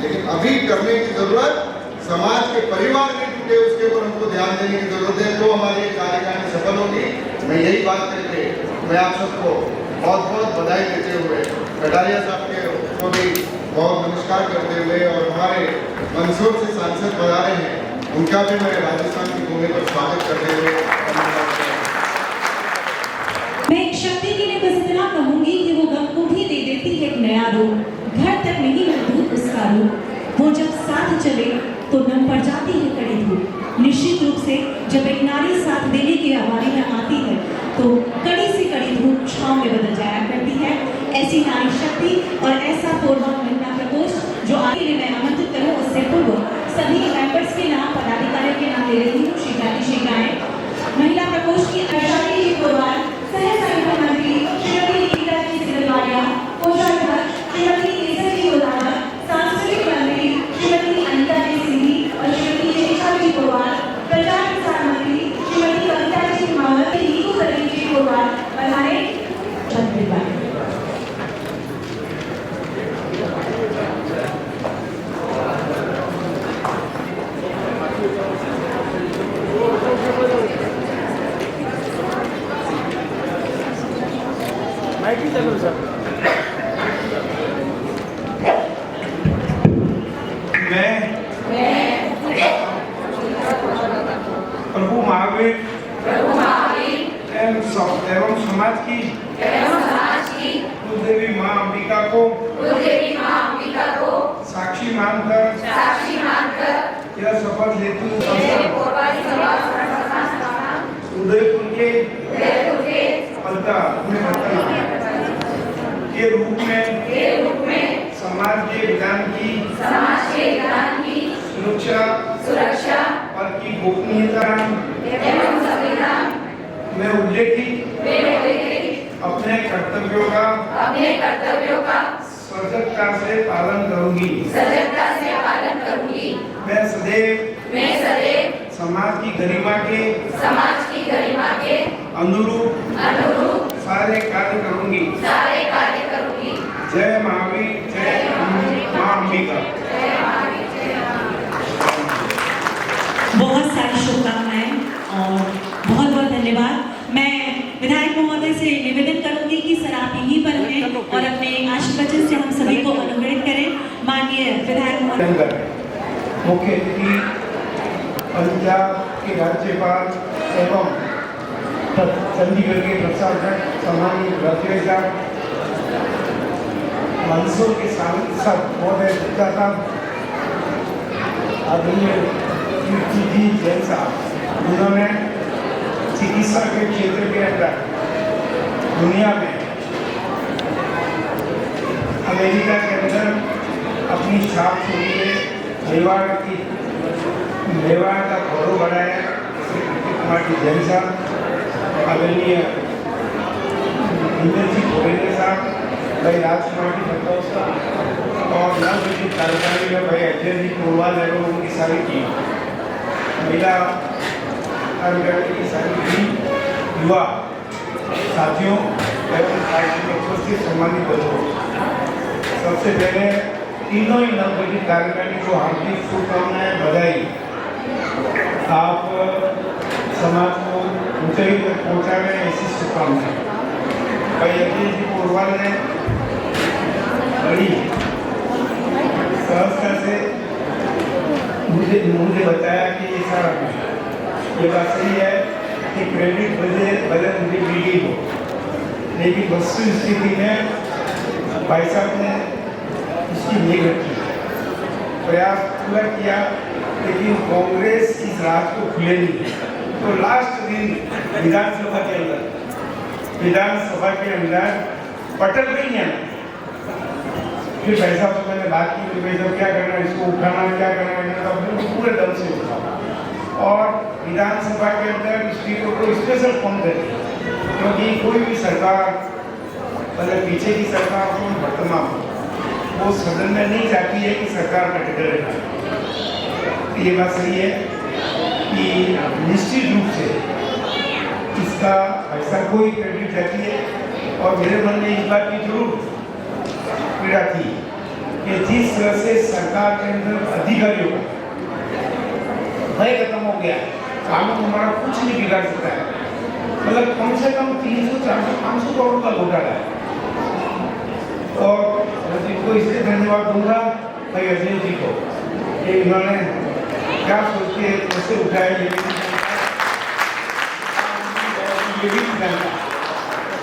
लेकिन अभी करने की जरूरत समाज के परिवार नहीं टूटे उसके ऊपर हमको ध्यान देने की जरूरत है, तो हमारी कार्यकारिणी सफल होगी। मैं यही बात करके मैं आप सबको बहुत बहुत बधाई देते हुए कटारिया साहब के को भी बहुत नमस्कार करते हुए और हमारे मंदसौर से सांसद पधारे हैं उनका भी मैं राजस्थान की भूमि पर स्वागत करते हुए मैं एक शक्ति के लिए बस इतना कहूंगी कि वो गम को भी दे देती है एक नया रूप, घर तक नहीं महदूद उसका रूप। वो जब साथ चले तो नम पड़ जाती है कड़ी धूप। निश्चित रूप से जब एक नारी साथ देने की आवारी में आती है तो कड़ी से कड़ी धूप छांव में बदल जाया करती है। ऐसी नारी शक्ति और ऐसा पूर्वांग महिला प्रकोष्ठ जो आगे लिए मैं आमंत्रित करूं, उससे पूर्व सभी मेंबर्स के नाम, पदाधिकारियों के नाम ले रही हूँ। शिकायत महिला प्रकोष्ठ की आजादी की कुर्बान सहकारिता मंत्री श्रीमती नीता जी सिंगरवालिया, कोषाध्यक्ष श्रीमती केसर जी गोदावत, सांस्कृतिक मंत्री श्रीमती अनिता जी सिंधी और श्रीमती शिक्षा जी कुर्बान, प्रचार प्रसार मंत्री श्रीमती कविता जी मावत, नीतू करीम जी कुर्बान बधाई छत्तीसगढ़। प्रभु महावीर एवं समाज की कुलदेवी माँ अंबिका को साक्षी मानकर यह शपथ लेती हूँ उदयपुर के फलता के रूप में समाज के विधान की सुरक्षा और की गोपनीयता में उल्लेखित अपने कर्तव्यों का सजगता से पालन करूंगी। मैं सदैव समाज की गरिमा के अनुरूप सारे कार्य करूंगी। जय महावीर, जय माँ अंबिका। बहुत सारी शुभकामनाएं और बहुत बहुत धन्यवाद। मैं विधायक महोदय से निवेदन करूंगी कि सर आप यहीं पर हैं और अपने आशीर्वचन से हम सभी को अनुग्रहित करें। माननीय विधायक महोदय। मुख्य अतिथि पंजाब के राज्यपाल एवं चंडीगढ़ के प्रशासक सम्मानित राज्यपाल मंदसौर के सांसद महोदय गुप्ता साहब, आदरणीय जी जैन साहब, उन्होंने चिकित्सा के क्षेत्र के अंदर दुनिया में अमेरिका के अंदर अपनी छाप छोड़ी है। मेवाड़ का गौरव बढ़ाया कुमार जी जैन साहब, आदरणीय इंद्र जी गोविंद साहब, भाई राजकुमार जी भट्टोस और नवनिर्मित कार्यकारिणी में भाई अजय जी कोरवाल एवं उनकी सारी टीम, महिला कार्यकारिणी की सारी टीम, युवा साथियों एवं कार्यक्रम में उपस्थित सम्मानित बंधुओं, सबसे पहले तीनों ही नवनिर्मित कार्यकारिणी को हार्दिक शुभकामनाएं, बधाई। आप समाज को ऊंचाई तक पहुंचाने ऐसी शुभकामनाएं। भाई अजय जी कोरवाल ने बड़ी सहजता से मुझे बताया कि ये सारा ये बात सही है कि क्रेडिट बजट मुझे मिल गई हो, लेकिन वस्तु स्थिति में भाई साहब ने इसकी नहीं रखी, प्रयास पूरा किया, लेकिन कांग्रेस इस रात को खुले नहीं। तो लास्ट दिन विधानसभा के अंदर पटल भी नहीं आना। फिर भाई साहब से मैंने बात की कि भाई साहब क्या करना है, इसको उठाना क्या करना है, तो पूरे दल से उठा और विधानसभा के अंदर स्पीकर को स्पेशल फोन करिए, क्योंकि कोई भी सरकार, मतलब पीछे की सरकार हो वर्तमान हो, वो सदन में नहीं चाहती है कि सरकार का टिकट रखा। ये बात सही है कि निश्चित रूप से इसका ऐसा कोई क्रेडिट जाती है। और मेरे मन में इस बात की जरूर पीड़ा थी कि जिस तरह से सरकार के अंदर अधिकारियों का भय खत्म हो गया, कानून हमारा कुछ नहीं बिगाड़ सकता है। मतलब कम से कम 300, 400, 500 करोड़ का घोटाला है। और जिनको इसलिए धन्यवाद दूंगा भाई अजय जी को, कि इन्होंने क्या सोच के कैसे उठाया, ये भी नहीं जानता,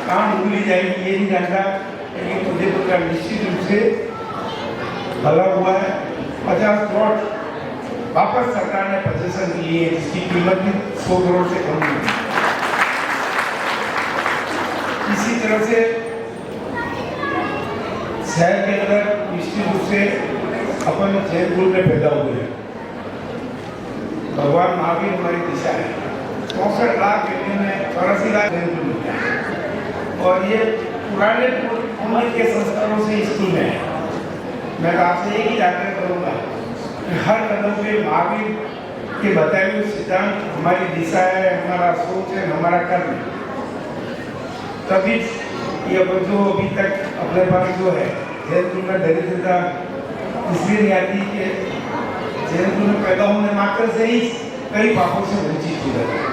काम भूली जाएगी ये नहीं जानता। लेकिन मुझे तो निश्चित रूप से भला हुआ है। 50 करोड़ वापस सरकार ने पजेशन की है, जिसकी कीमत भी 100 करोड़ से कम नहीं। इसी तरह से शहर के अंदर निश्चित रूप से अपन जैनपुर में पैदा हुए हैं। भगवान महावीर हमारी दिशा है। 64 लाख एरिया में 84 लाख जैनपुर मिलता है, और ये पुराने उम्र के संस्कारों से स्कूल में है। मैं आपसे एक ही आग्रह करूँगा कि हर कदम पे महावीर के बताए हुए सिद्धांत हमारी दिशा है, हमारा सोच है, हमारा कर्म है। तभी ये जो अभी तक अपने पास जो है जैनपुर में दरिद्रता इसलिए नहीं आती कि जैनपुर में पैदा होने मात्र से ही कई पापों से वंचित हो जाते हैं।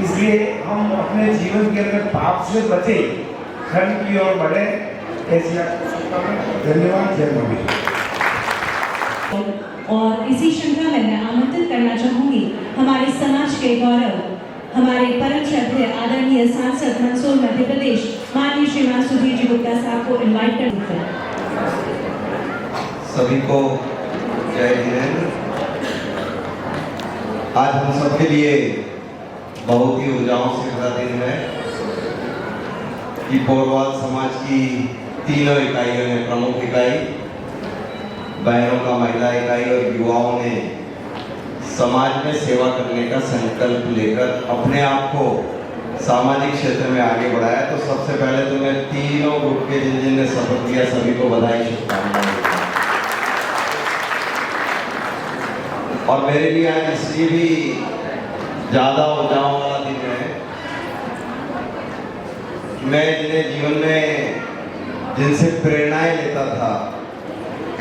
इसलिए हम अपने जीवन के अंदर पाप से बचे, धर्म की ओर बढ़े, ऐसी आपको शुभकामनाएं। धन्यवाद। जय महावीर। और इसी श्रृंखला में मैं आमंत्रित करना चाहूंगी हमारे समाज के गौरव, हमारे परम श्रद्धेय आदरणीय सांसद मंदसौर मध्य प्रदेश माननीय श्रीमान सुधीर जी गुप्ता साहब को इनवाइट करते हैं। सभी को जय हिंद। आज हम सबके लिए बहुत ही ऊर्जाओं से भरा दिन है कि पोरवाल समाज की तीनों इकाइयों ने, प्रमुख इकाई, बहनों का महिला इकाई और युवाओं ने समाज में सेवा करने का संकल्प लेकर अपने आप को सामाजिक क्षेत्र में आगे बढ़ाया। तो सबसे पहले तो मैं तीनों ग्रुप के जिन ने शपथ लिया सभी को बधाई, शुभकामनाएं। और मेरे लिए आज इसलिए भी ज्यादा ऊर्जाओं वाला दिन है, मैं जिन्हें जीवन में जिनसे प्रेरणाएं लेता था,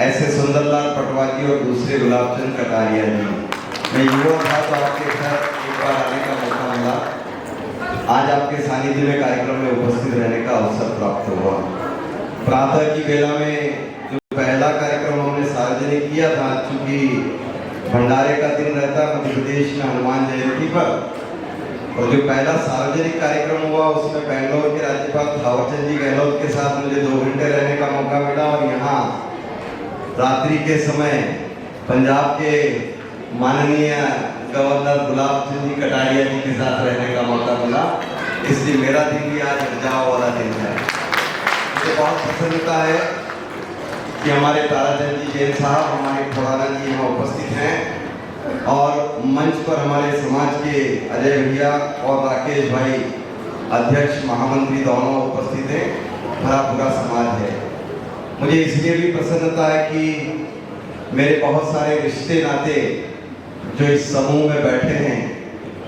ऐसे सुंदरलाल पटवारी और दूसरे गुलाबचंद कटारिया जी, मैं युवा था तो आपके घर एक बार आने का मौका मिला। आज आपके सानिध्य में कार्यक्रम में उपस्थित रहने का अवसर प्राप्त हुआ। प्रातः की बेला में जो पहला कार्यक्रम हमने सार्वजनिक किया था, चूंकि भंडारे का दिन रहता है मध्य प्रदेश में हनुमान जयंती पर, और जो पहला सार्वजनिक कार्यक्रम हुआ उसमें बेंगलोर के राज्यपाल थावरचंद जी गहलोत के साथ मुझे 2 घंटे रहने का मौका मिला, और यहाँ रात्रि के समय पंजाब के माननीय गवर्नर गुलाबचंद जी कटारिया जी के साथ रहने का मौका मिला। इसलिए मेरा दिन भी आज ऊर्जाओं वाला दिन है। मुझे बहुत प्रसन्नता है कि हमारे ताराचंद जी जैन साहब, हमारे खुराना जी यहाँ उपस्थित हैं, और मंच पर हमारे समाज के अजय भैया और राकेश भाई अध्यक्ष महामंत्री दोनों उपस्थित हैं। भरा पूरा समाज है। मुझे इसलिए भी प्रसन्नता है कि मेरे बहुत सारे रिश्ते नाते जो इस समूह में बैठे हैं,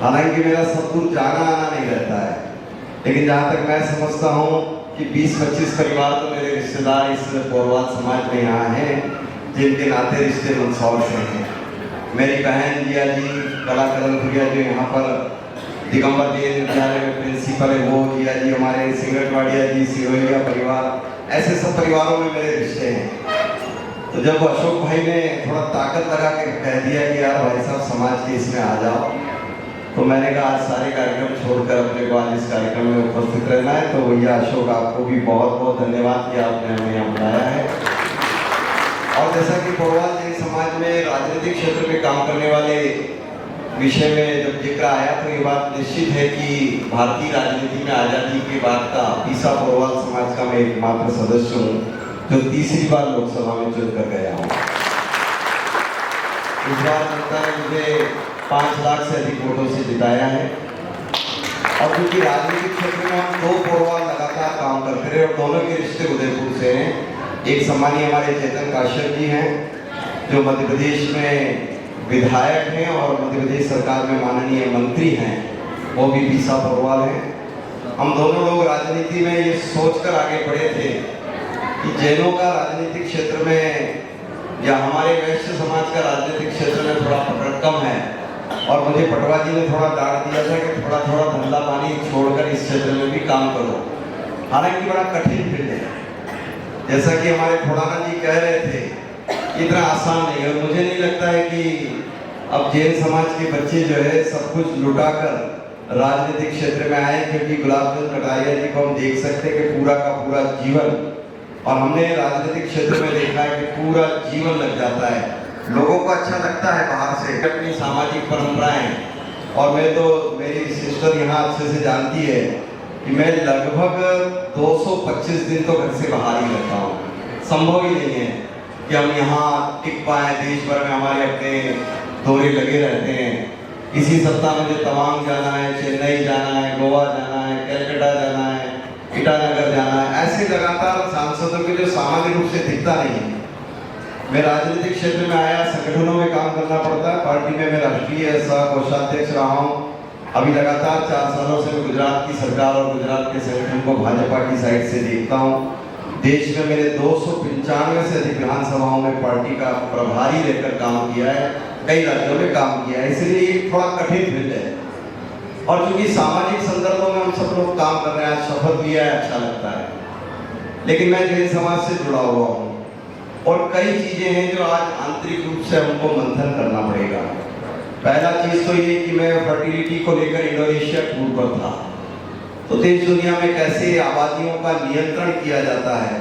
हालांकि मेरा सब दूर जाना आना नहीं रहता है, लेकिन जहाँ तक मैं समझता हूँ कि 20-25 परिवार तो मेरे रिश्तेदार इस पोरवाल समाज में यहाँ हैं, जिनके नाते रिश्ते मंदसौर से हैं। मेरी बहन जिया जी, कलाकरण भैया जो यहाँ पर दिगंबर जैन विद्यालय में प्रिंसिपल है, वो जिया जी, हमारे सिंगटवाड़िया जी, सिरोहिया परिवार, ऐसे सब परिवारों में मेरे रिश्ते हैं। तो जब अशोक भाई ने थोड़ा ताकत लगा के कह दिया कि यार भाई साहब समाज के इसमें आ जाओ, तो मैंने कहा आज सारे कार्यक्रम छोड़कर अपने को आज इस कार्यक्रम में उपस्थित रहना है। तो भैया अशोक, आपको भी बहुत बहुत धन्यवाद कि आपने हमें यहाँ बुलाया है। और जैसा कि पोरवाल जैन समाज में राजनीतिक क्षेत्र में काम करने वाले विषय में जब जिक्र आया, तो ये बात निश्चित है कि भारतीय राजनीति में आज़ादी के बाद का पीसा पोरवाल समाज का मैं एकमात्र सदस्य हूँ जो तीसरी बार लोकसभा में चुनकर गया हूँ। इस बार जनता ने मुझे 5 लाख से अधिक वोटों से जिताया है। और क्योंकि राजनीतिक क्षेत्र में हम 2 पोरवाल लगातार काम करते रहे और दोनों के रिश्ते उदयपुर से हैं। एक सम्मानीय हमारे चेतन काश्यप जी हैं जो मध्य प्रदेश में विधायक हैं और मध्य प्रदेश सरकार में माननीय मंत्री हैं, वो भी पीसा पोरवाल हैं। हम दोनों लोग राजनीति में ये सोचकर आगे बढ़े थे कि जैनों का राजनीतिक क्षेत्र में या हमारे वैश्य समाज का राजनीतिक क्षेत्र में थोड़ा पकड़ कम है और मुझे पटवा जी ने थोड़ा डांट दिया था कि थोड़ा थोड़ा धंधा पानी छोड़कर इस क्षेत्र में भी काम करो। हालांकि बड़ा कठिन फील्ड है, जैसा कि हमारे खुराना जी कह रहे थे, इतना आसान नहीं है। और मुझे नहीं लगता है कि अब जैन समाज के बच्चे जो है सब कुछ लुटाकर राजनीतिक क्षेत्र में आए, क्योंकि गुलाब चंद कटारिया जी को हम देख सकते हैं कि पूरा का पूरा जीवन, और हमने राजनीतिक क्षेत्र में देखा है कि पूरा जीवन लग जाता है। लोगों को अच्छा लगता है बाहर से अपनी सामाजिक परंपराएं, और मैं तो मेरी सिस्टर यहाँ अच्छे से जानती है कि मैं लगभग 225 दिन तो घर से बाहर ही रहता हूँ। संभव ही नहीं है कि हम यहाँ टिक पाए। देश भर में हमारे अपने दौरे लगे रहते हैं। इसी सप्ताह मुझे तवांग जाना है, चेन्नई जाना है, गोवा जाना है, कलकत्ता जाना है, ईटानगर जाना है। ऐसे लगातार सांसदों के जो सामान्य रूप से दिखता नहीं है। मैं राजनीतिक क्षेत्र में आया, संगठनों में काम करना पड़ता है। पार्टी में मैं राष्ट्रीय सह कोषाध्यक्ष रहा हूँ। अभी लगातार 4 सालों से मैं गुजरात की सरकार और गुजरात के संगठन को भाजपा की साइड से देखता हूँ। देश में मैंने 295 से अधिक विधानसभाओं में पार्टी का प्रभारी रहकर काम किया है, कई राज्यों में काम किया है, इसलिए ये थोड़ा कठिन फील्ड है। और चूंकि सामाजिक संदर्भों में हम सब लोग काम कर रहे हैं, शपथ लिया है, अच्छा लगता है। लेकिन मैं जैन समाज से जुड़ा हुआ हूँ और कई चीजें हैं जो आज आंतरिक रूप से हमको मंथन करना पड़ेगा। पहला चीज तो ये कि मैं फर्टिलिटी को लेकर इंडोनेशिया टूर पर था, तो देश दुनिया में कैसे आबादियों का नियंत्रण किया जाता है,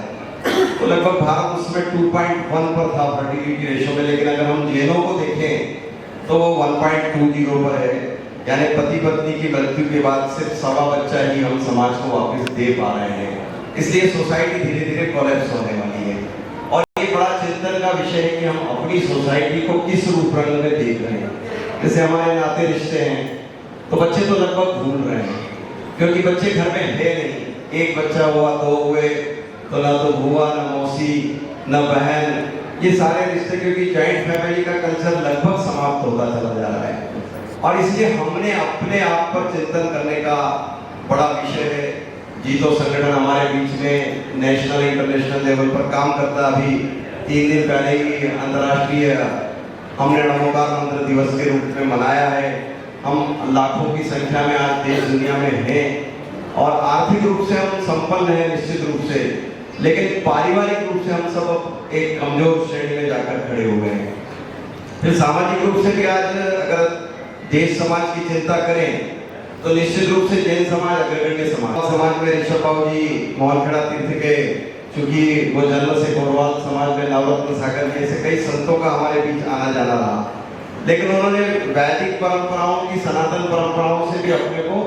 तो लगभग भारत उसमें 2.1 पर था फर्टिलिटी रेशो में। लेकिन अगर हम जैनों को देखें तो वो 1.20 पर है, यानी पति पत्नी की मृत्यु के बाद सिर्फ 1.25 बच्चा ही हम समाज को वापस दे पा रहे हैं। इसलिए सोसाइटी धीरे धीरे कोलैप्स होने वाली है। और ये बड़ा चिंतन का विषय है कि हम अपनी सोसाइटी को किस रूप रंग में देख रहे हैं। जैसे हमारे नाते रिश्ते हैं तो बच्चे तो लगभग भूल रहे हैं, क्योंकि बच्चे घर में है नहीं। एक बच्चा हुआ, 2 हुए, तो ना तो बुआ, ना मौसी, ना बहन, ये सारे रिश्ते, क्योंकि जॉइंट फैमिली का कल्चर लगभग समाप्त होता चला जा रहा है। और इसलिए हमने अपने आप पर चिंतन करने का बड़ा विषय है। जीतो संगठन हमारे बीच में नेशनल इंटरनेशनल लेवल पर काम करता है। अभी 3 दिन पहले ही अंतर्राष्ट्रीय हमने नमोकार मंत्र दिवस के रूप में मनाया है। हम लाखों की संख्या में आज देश दुनिया में हैं और आर्थिक रूप से हम संपन्न हैं निश्चित रूप से, लेकिन पारिवारिक रूप से हम सब एक कमजोर श्रेणी में जाकर खड़े हुए हैं। फिर सामाजिक रूप से भी आज अगर देश समाज की चिंता करें तो निश्चित रूप से जैन समाज अग्रगण्य समाज में ऋषभ बाबू जी मोहनखेड़ा तीर्थ के, चूंकि वो जन्म से गोरवाल समाज में नवरत्न सागर जी ऐसे कई संतों का हमारे बीच आना जाना रहा, लेकिन उन्होंने वैदिक परंपराओं की, सनातन परंपराओं से भी अपने को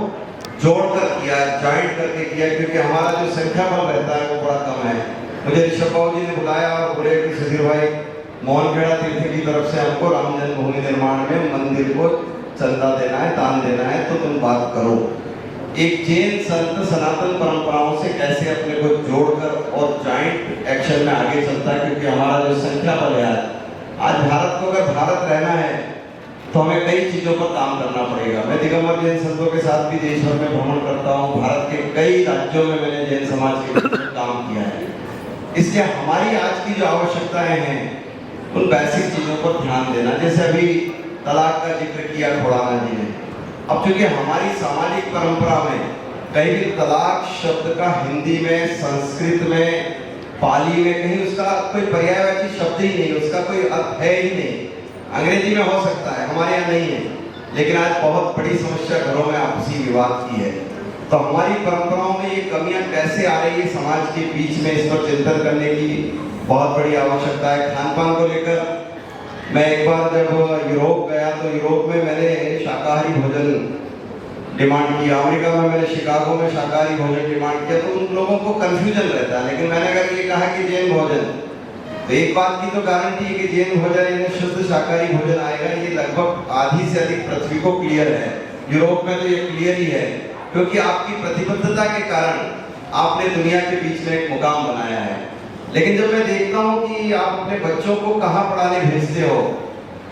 जोड़कर किया, ज्वाइंट करके किया, क्योंकि हमारा जो संख्या बल रहता है वो बड़ा कम है। मुझे ऋषभ बाबू जी ने बुलाया और बोले कि सुधीर भाई, मोहनखेड़ा तीर्थ की तरफ से हमको राम जन्मभूमि निर्माण में मंदिर को चंदा देना है, दान देना है, तो तुम बात करो। एक जैन संत सनातन परंपराओं से कैसे अपने को जोड़कर और जॉइंट एक्शन में आगे चलता है, क्योंकि हमारा जो संख्या बल है आज भारत को अगर भारत रहना है तो हमें कई चीजों पर काम करना पड़ेगा। मैं दिगंबर जैन संतों के साथ भी देश भर में भ्रमण करता हूँ। भारत के कई राज्यों में मैंने जैन समाज के काम किया है। इसलिए हमारी आज की जो आवश्यकताएं हैं उन बेसिक चीजों पर ध्यान देना, जैसे अभी तलाक का जिक्र किया खुराना जी ने। अब चूंकि हमारी सामाजिक परंपरा में कहीं भी तलाक शब्द का हिंदी में, संस्कृत में, पाली में कहीं उसका कोई पर्यायवाची शब्द ही नहीं, उसका कोई अर्थ है ही नहीं। अंग्रेजी में हो सकता है, हमारे यहाँ नहीं है। लेकिन आज बहुत बड़ी समस्या घरों में आपसी विवाद की है। तो हमारी परंपराओं में ये कमियां कैसे आ रही है समाज के बीच में, इस पर चिंतन करने की बहुत बड़ी आवश्यकता है। खान पान को लेकर मैं एक बार जब यूरोप गया तो यूरोप में मैंने शाकाहारी भोजन डिमांड किया। अमेरिका में मैंने शिकागो में शाकाहारी भोजन डिमांड किया, तो उन लोगों को कंफ्यूजन रहता है। लेकिन मैंने अगर ये कहा कि जैन भोजन, तो एक बात की तो गारंटी है कि जैन भोजन यानी शुद्ध शाकाहारी भोजन आएगा, ये लगभग आधी से अधिक पृथ्वी को क्लियर है। यूरोप में तो ये क्लियर ही है, क्योंकि आपकी प्रतिबद्धता के कारण आपने दुनिया के बीच में एक मुकाम बनाया है। लेकिन जब मैं देखता हूँ कि आप अपने बच्चों को कहाँ पढ़ाने भेजते हो,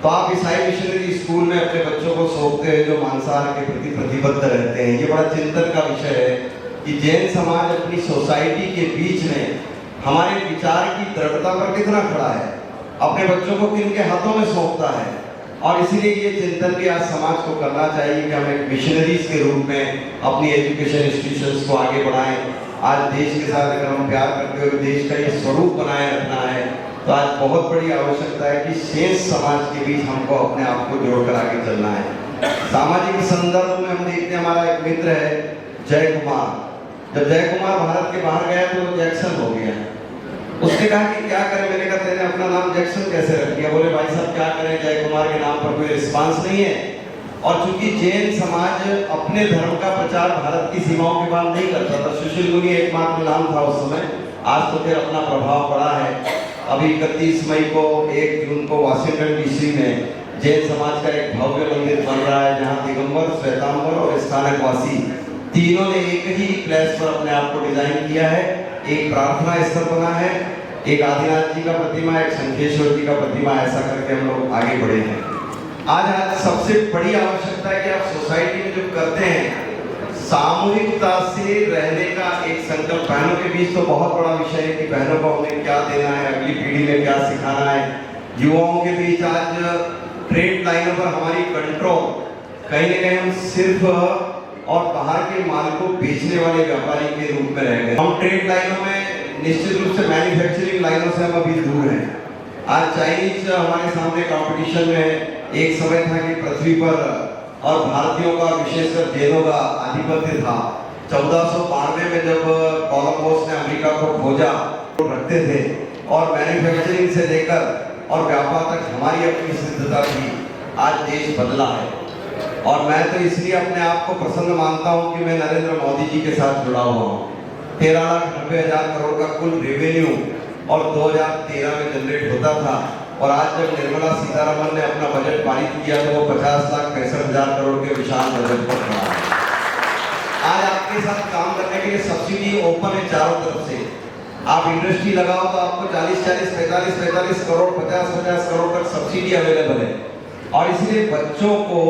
तो आप ईसाई मिशनरी स्कूल में अपने बच्चों को सौंपते हैं जो मांसाहार के प्रति प्रतिबद्ध रहते हैं। ये बड़ा चिंतन का विषय है कि जैन समाज अपनी सोसाइटी के बीच में हमारे विचार की दृढ़ता पर कितना खड़ा है, अपने बच्चों को किन के हाथों में सौंपता है। और इसीलिए ये चिंतन भी आज समाज को करना चाहिए कि हम एक मिशनरीज के रूप में अपनी एजुकेशन इंस्टीट्यूशंस को आगे बढ़ाएं। आज देश के साथ अगर हम प्यार करते हुए देश का ये स्वरूप बनाए रखना है, तो आज बहुत बड़ी आवश्यकता है कि शेष समाज के बीच हमको अपने आप को जोड़कर आगे चलना है। सामाजिक संदर्भ में हम देखते हैं, हमारा एक मित्र है जय कुमार। जब जय कुमार भारत के बाहर गया तो वो जैक्सन हो गया। उसने कहा कि क्या करें, मैंने कहा तेने अपना नाम जैक्सन कैसे रख दिया? बोले भाई साहब क्या करें, जय कुमार के नाम पर कोई रिस्पांस नहीं है। और चूंकि जैन समाज अपने धर्म का प्रचार भारत की सीमाओं के बाहर नहीं करता था, सुशील मुनि एकमात्र नाम था उस समय, आज तो फिर अपना प्रभाव पड़ा है। अभी 31 मई को 1 जून को वाशिंगटन डीसी में जैन समाज का एक भव्य मंदिर बन रहा है, जहाँ दिगंबर, श्वेतांबर और स्थानकवासी तीनों ने एक ही प्लेस पर अपने आप को डिजाइन किया है। एक प्रार्थना स्थल बना है, एक आदिनाथ जी का प्रतिमा, एक शंखेश्वर जी का प्रतिमा, ऐसा करके हम लोग आगे बढ़े हैं। आज सबसे बड़ी आवश्यकता है कि आप सोसाइटी में जो करते हैं सामूहिकता से रहने का एक संकल्प। बहनों के बीच तो बहुत बड़ा विषय है कि बहनों को हमें क्या देना है, अगली पीढ़ी में क्या सिखाना है। युवाओं के बीच आज ट्रेड लाइनों पर हमारी कंट्रोल, कहीं न कहीं हम सिर्फ और बाहर के माल को बेचने वाले व्यापारी के रूप में रह गए। हम ट्रेड लाइनों में निश्चित रूप से मैन्युफैक्चरिंग लाइनों से हम अभी दूर हैं। आज चाइनीज हमारे सामने कंपटीशन में एक समय था कि पृथ्वी पर और भारतीयों का, विशेषकर जैनों का आधिपत्य था। 1492 में जब कोलंबस ने अमेरिका को खोजा तो रखते थे, और मैन्युफैक्चरिंग से लेकर और व्यापार तक हमारी अपनी सिद्धता थी। आज देश बदला है, और मैं तो इसलिए अपने आप को प्रसन्न मानता हूं कि मैं नरेंद्र मोदी जी के साथ जुड़ा हुआ हूं। 13,90,000 करोड़ का कुल रेवेन्यू और 2013 में जनरेट होता था, और आज जब निर्मला सीतारमण ने अपना बजट पारित किया तो वो 50,65,000 करोड़ के विशाल बजट पर खड़ा है। आज आपके साथ काम करने के लिए सब्सिडी ओपन है चारों तरफ से। आप इंडस्ट्री लगाओ तो आपको 40-40, 45-45 करोड़, 50-50 करोड़ तक सब्सिडी अवेलेबल है। और इसलिए बच्चों को,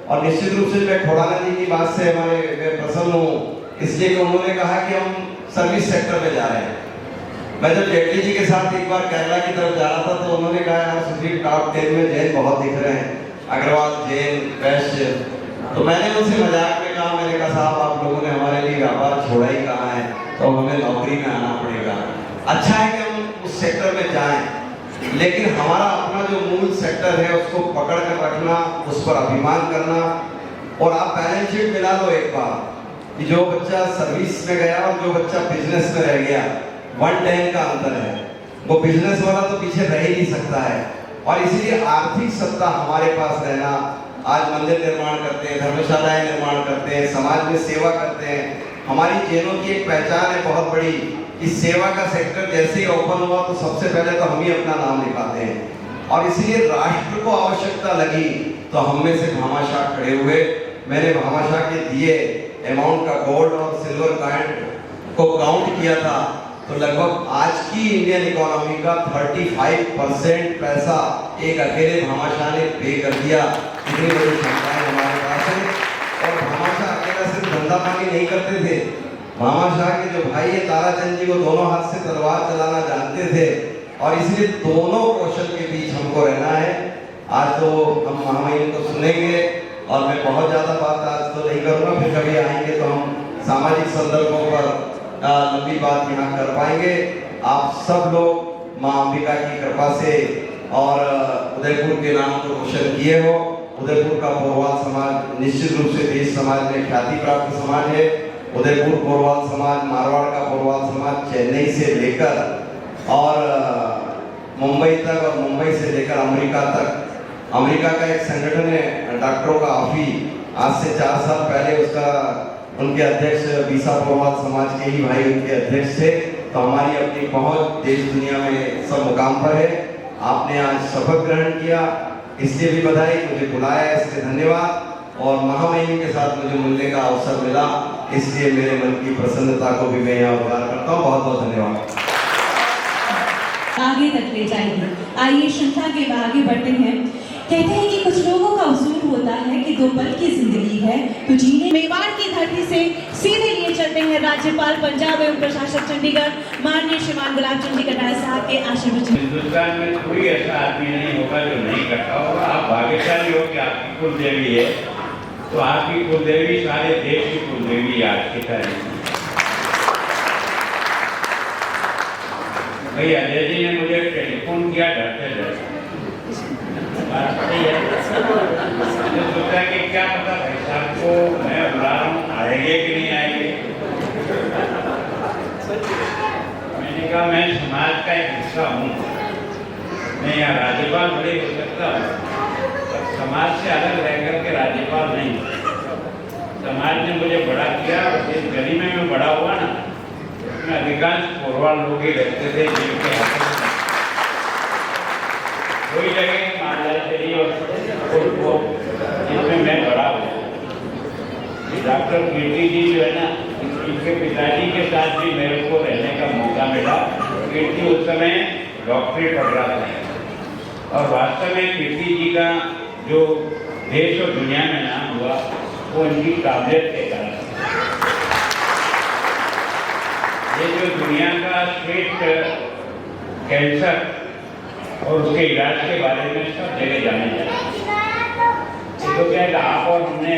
और निश्चित रूप से मैं खोड़ाना जी की बात से मैं प्रसन्न हूँ, इसलिए कि उन्होंने कहा कि हम सर्विस सेक्टर में जा रहे हैं। मैं जब जेटली जी के साथ एक बार केरला की तरफ जा रहा था तो उन्होंने कहा यार सुशील टॉप 10 में जैन बहुत दिख रहे हैं, अग्रवाल जैन, वैश्य। तो मैंने उनसे मजाक में कहा, मैंने कहा साहब आप लोगों ने हमारे लिए व्यापार छोड़ा ही कहाँ है, तो हमें नौकरी में आना पड़ेगा। अच्छा है कि हम उस सेक्टर में जाएं, लेकिन हमारा अपना जो मूल सेक्टर है उसको पकड़ कर रखना, उस पर अभिमान करना। और आप बैलेंस शीट मिला लो एक बार कि जो बच्चा सर्विस में गया और जो बच्चा बिजनेस में रह गया, 110 का अंतर है। वो बिजनेस वाला तो पीछे रह ही नहीं सकता है। और इसीलिए आर्थिक सत्ता हमारे पास रहना, आज मंदिर निर्माण करते हैं, धर्मशालाएं निर्माण करते हैं, समाज में सेवा करते हैं। हमारी जैनों की एक पहचान है बहुत बड़ी, इस सेवा का सेक्टर जैसे ही ओपन हुआ तो सबसे पहले तो हम ही अपना नाम लिखाते हैं। और इसलिए राष्ट्र को आवश्यकता लगी तो हम में से भामाशाह खड़े हुए। मैंने भामाशाह के दिए अमाउंट का गोल्ड और सिल्वर कॉइन को काउंट किया था, तो लगभग आज की इंडियन इकोनॉमी का 35% पैसा एक अकेले भामाशाह ने पे कर दिया। इतनी बड़ी क्षमताएं हमारे पास है। और भामाशाह अकेला सिर्फ धंधा पानी नहीं करते थे, भामाशाह के जो भाई है ताराचंद जी, वो दोनों हाथ से तलवार चलाना जानते थे। और इसलिए दोनों कौशल के बीच हमको रहना है। आज तो हम महामहिम को सुनेंगे, और मैं बहुत ज़्यादा बात आज तो नहीं करूँगा, फिर कभी आएंगे तो हम सामाजिक संदर्भों पर लंबी बात यहाँ कर पाएंगे। आप सब लोग माँ अंबिका की कृपा से और उदयपुर के नाम को रोशन किए हो। उदयपुर का बोरवाल समाज निश्चित रूप से देश समाज में ख्याति प्राप्त समाज है। उदयपुर बोरवाल समाज, मारवाड़ का बोरवाल समाज चेन्नई से लेकर और मुंबई तक, और मुंबई से लेकर अमेरिका तक। अमेरिका का एक संगठन है डॉक्टरों का आफी, आज से 4 साल पहले उसका उनके अध्यक्ष बीसा बोरवाल समाज के ही भाई उनके अध्यक्ष थे। तो हमारी अपनी पहुंच देश दुनिया में सब मुकाम पर है। आपने आज शपथ ग्रहण किया, इसलिए भी बधाई, मुझे बुलाया इसलिए धन्यवाद, और महामहिम के साथ मुझे मिलने का अवसर मिला, इसलिए मेरे मन की प्रसन्नता को भी मैं यहाँ उजागर करता हूँ। बहुत बहुत धन्यवाद। आगे तक ले जाएंगे। आइए श्रृंखला के आगे बढ़ते हैं। कहते हैं कि कुछ लोगों का उसूल होता है कि 2 पल की जिंदगी है तो जीने। मेवाड़ की धरती से सीधे लिए चलते हैं राज्यपाल पंजाब एवं प्रशासक चंडीगढ़ माननीय श्रीमान गुलाब चंद जी कटारिया साहब के आशीर्वाद। हिंदुस्तान में कोई ऐसा आदमी नहीं होगा जो नहीं करता होगा। आप भाग्यशाली हो कि आपकी कुल देवी है, तो आपकी कुल देवी सारे देश की कुल देवी आज की तारीख। भैया अजय जी ने मुझे टेलीफोन किया डरते डरते, मुझे सोचा कि क्या पता भाई साहब को मैं बुला रहा हूँ, आएंगे कि नहीं आएंगे। मैंने कहा मैं समाज का एक हिस्सा हूँ, मैं यहाँ राज्यपाल बड़े हो सकता हूँ, समाज से अलग रह करके राज्यपाल नहीं। समाज ने मुझे बड़ा किया, और जिस गली में मैं बड़ा हुआ ना, उसमें अधिकांश कोरवाल लोग ही रहते थे, जिनके हाथों कोई जगह मामला चली और जिसमें मैं बड़ा हूँ। डॉक्टर कीर्ति जी जो है ना, इनके पिताजी के साथ भी मेरे को रहने का मौका मिला। कीर्ति उस समय डॉक्टरी पढ़ रहा था, और वास्तव में कीर्ति जी का जो देश और दुनिया में नाम हुआ वो इनकी काबिलियत के कारण। ये जो दुनिया का श्रेष्ठ कैंसर और उसके इलाज के बारे में सब जगह जाने जाए। तो क्या है, आप और हमने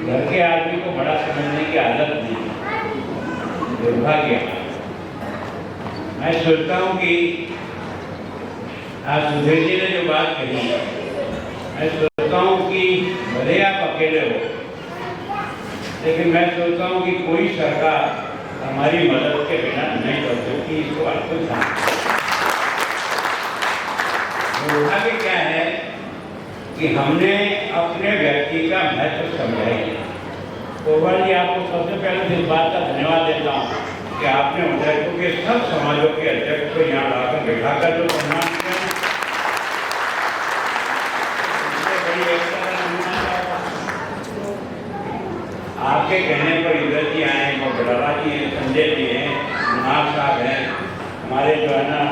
घर के आदमी को बड़ा समझने की आदत नहीं, दुर्भाग्य। मैं सोचता हूँ कि आज सुधीर जी ने जो बात कही, मैं सोचता हूँ कि भले आप अकेले हो, लेकिन मैं सोचता हूँ कि कोई सरकार हमारी मदद के बिना नहीं कर सकती। इसको आपको समझ दुर्भाग्य क्या है कि हमने अपने व्यक्ति का महत्व समझा ही। कोरवाल जी, आपको सबसे पहले इस बात का धन्यवाद देता हूँ कि आपने उदयपुर के सब समाजों के अध्यक्ष को यहाँ लाकर बिठाकर जो सम्मान किया, बड़ी एकता का नमूना था। आपके कहने पर इधर जी आए हैं, बड़ाला जी हैं, संजय जी हैं, नाग साहब हैं, हमारे जो है ना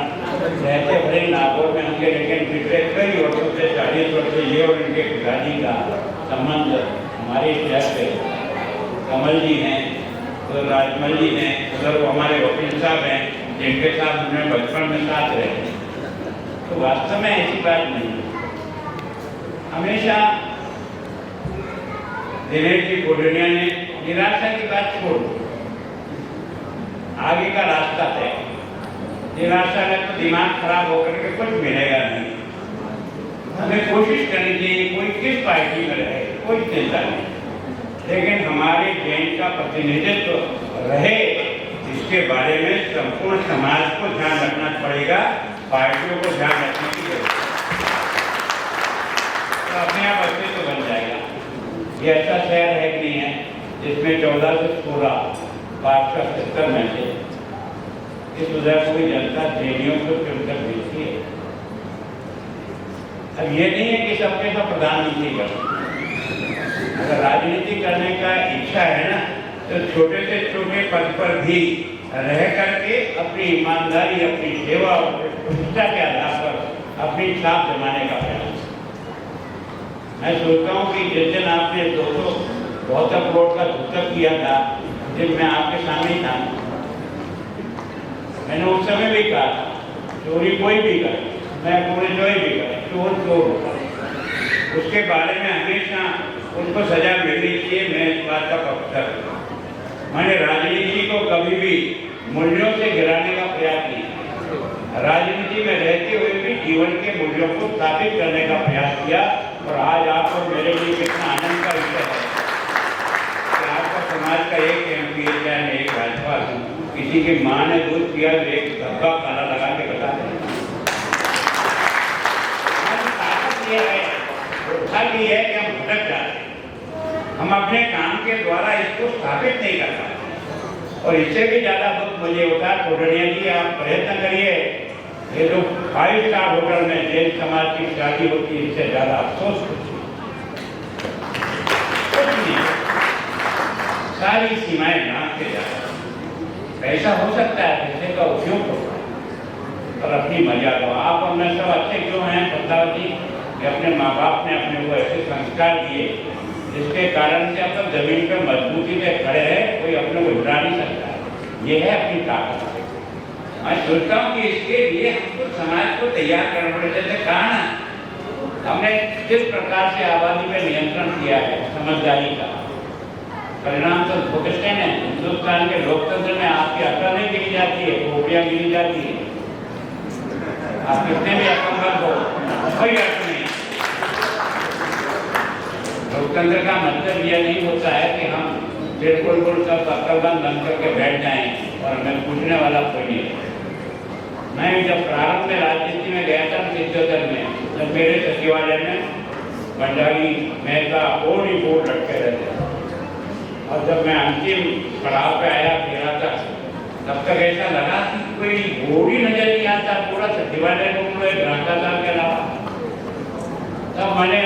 रहते भले नागौर में होंगे, लेकिन पिछले कई वर्षों से 40 वर्ष से ये और इनके पिताजी का संबंध हमारे शहर से। कमल जी हैं, तो राजमल जी हैं, उधर वो हमारे वकील साहब हैं, जिनके साथ हमने बचपन में साथ रहे। तो वास्तव में ऐसी बात नहीं। हमेशा दिनेश जी गोडनिया ने निराशा की बात छोड़, आगे का रास्ता तय। निराशा में तो दिमाग खराब होकर के कुछ मिलेगा नहीं। हमें कोशिश करनी चाहिए, कोई किस पार्टी में रहे कोई चिंता नहीं, लेकिन हमारे जैन का प्रतिनिधित्व रहे, इसके बारे में संपूर्ण समाज को ध्यान रखना पड़ेगा, पार्टियों को ध्यान रखने की जरूरत है। तो अपने आप अस्तित्व बन जाएगा। ये ऐसा शहर है कि नहीं है जिसमें 14 से 16 पार्षद 70 में से इस उदयपुर जनता जेडीओ को चुनकर भेजती है। अब ये नहीं है कि सबके सब प्रधानमंत्री कर, अगर राजनीति करने का इच्छा है ना, तो छोटे से छोटे पद पर भी रह करके अपनी ईमानदारी, अपनी सेवा और प्रतिष्ठा के आधार पर अपनी छाप जमाने का प्रयास। मैं सोचता हूँ कि जिस दिन आपने 272 करोड़ का सूचक किया था, जिसमें आपके सामने था, मैंने उस समय भी कहा चोरी कोई भी करे, मैं पूरे कोई भी करे, चोर चोर होगा, उसके बारे में हमेशा उसको सजा मिलनी चाहिए। मैं इस बात का पक्षधर हूं। मैंने राजनीति को कभी भी मूल्यों से गिराने का प्रयास नहीं, राजनीति में रहते हुए भी जीवन के मूल्यों को स्थापित करने का प्रयास किया। और आज आप और मेरे लिए कितना आनंद का विषय है कि आपका समाज का एक MP है, चाहे मैं एक राज्यपाल हूँ, किसी की माँ ने दूध पिया, एक धब्बा काला लगा के बता दें। ये है कि हम भटक जाते हैं, हम अपने काम के द्वारा इसको स्थापित नहीं कर पाते। और इससे भी ज़्यादा दुख मुझे होता है। कोटड़िया जी, आप प्रयत्न करिए, ये जो 5 स्टार होटल में जैन समाज की शादी होती है, इससे ज़्यादा अफसोस कुछ नहीं। सारी सीमाएं नाप के जाता है। पैसा हो सकता है, पैसे का उपयोग होता है, पर अपनी मर्यादा। आप और मैं सब अच्छे क्यों हैं पद्मावती, कि अपने माँ बाप ने अपने को ऐसे संस्कार दिए जिसके कारण से अपन जमीन पर मजबूती से खड़े हैं, कोई अपने को हिला नहीं सकता। ये है अपनी ताकत। मैं सोचता हूँ कि इसके लिए हमको समाज को तैयार करना पड़ेगा। जैसे कहा ना, हमने किस प्रकार से आबादी पर नियंत्रण किया है समझदारी का, परिणाम तो भुगतते हैं। हिंदुस्तान के लोकतंत्र में आपकी अकल नहीं गिनी जाती है, खोपड़ियाँ गिनी जाती है। आप कितने भी अकलमंद हो, कोई अर्थ नहीं। लोकतंत्र का मतलब यह नहीं होता है कि हम बिल्कुल सब अक्लमंद बन करके बैठ जाएं और हमें पूछने वाला कोई नहीं है। मैं जब प्रारंभ में राजनीति में गया था 77 में, जब मेरे सचिवालय में भंडारी मेहता और ही बोर्ड रखे रहते, और जब मैं अंतिम पड़ाव पे आया फिरा था, तब तक ऐसा लगा कि कोई बोर्ड ही नजर नहीं आता, पूरा सचिवालय को पूरे भ्रष्टाचार के अलावा। तब मैंने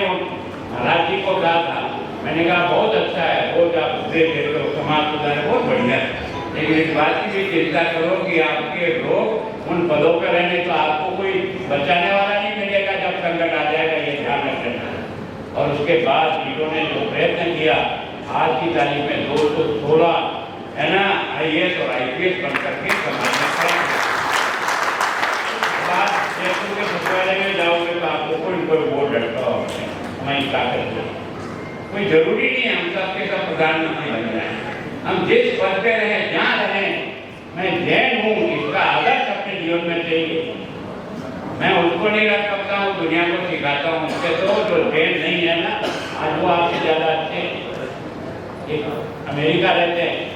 महाराज जी को कहा था, मैंने कहा बहुत अच्छा है, बहुत आप उपदेश देते हो, समाज सुधार बहुत बढ़िया है, लेकिन इस बात की भी चिंता करो कि आपके लोग उन पदों पर रहने तो आपको कोई बचाने वाला नहीं मिलेगा जब संकट आ जाएगा, ये ध्यान रखना। और उसके बाद लीडरों ने जो प्रयत्न किया, आज की तारीख में 216 है ना IAS और IPS बन करके समाज में खड़े। बाद जयपुर के सचिवालय में जाओगे तो आपको कोई बोर्ड लड़का हो, मैं ताकत दे। कोई जरूरी नहीं है हम सबके सब प्रधानमंत्री बन जाए। हम जिस पद पे रहे, जहाँ रहे, मैं जैन हूँ, इसका आदर्श अपने जीवन में चाहिए। मैं उसको नहीं रख सकता हूँ, दुनिया को सिखाता हूँ। उसके तो जो जैन नहीं है ना, आज वो आपसे ज्यादा अच्छे अमेरिका रहते हैं।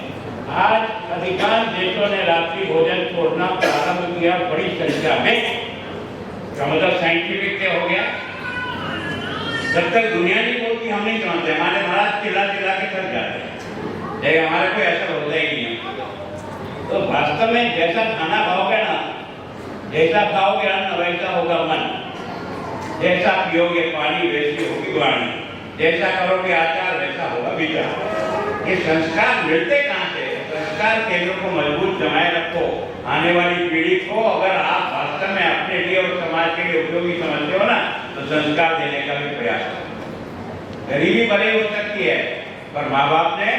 आज अधिकांश देशों ने रात्रि भोजन छोड़ना प्रारंभ किया बड़ी संख्या में। मतलब साइंटिफिक से हो गया। जब तक दुनिया नहीं बोलती हम नहीं समझते। हमारे महाराज चिल्ला चिल्ला के थक जाते हैं, लेकिन हमारे कोई ऐसा होता ही नहीं है। तो वास्तव में जैसा खाना खाओगे ना, जैसा खाओगे अन्न वैसा होगा मन, जैसा पियोगे पानी वैसी होगी वाणी, जैसा करोगे आचार वैसा होगा विचार। ये संस्कार मिलते कहाँ से? संस्कार केंद्र को मजबूत जमाए रखो। आने वाली पीढ़ी को अगर आप वास्तव में अपने लिए और समाज के लिए उपयोगी समझते हो ना, तो संस्कार देने का भी प्रयास करो। गरीबी भले हो सकती है, पर माँ बाप ने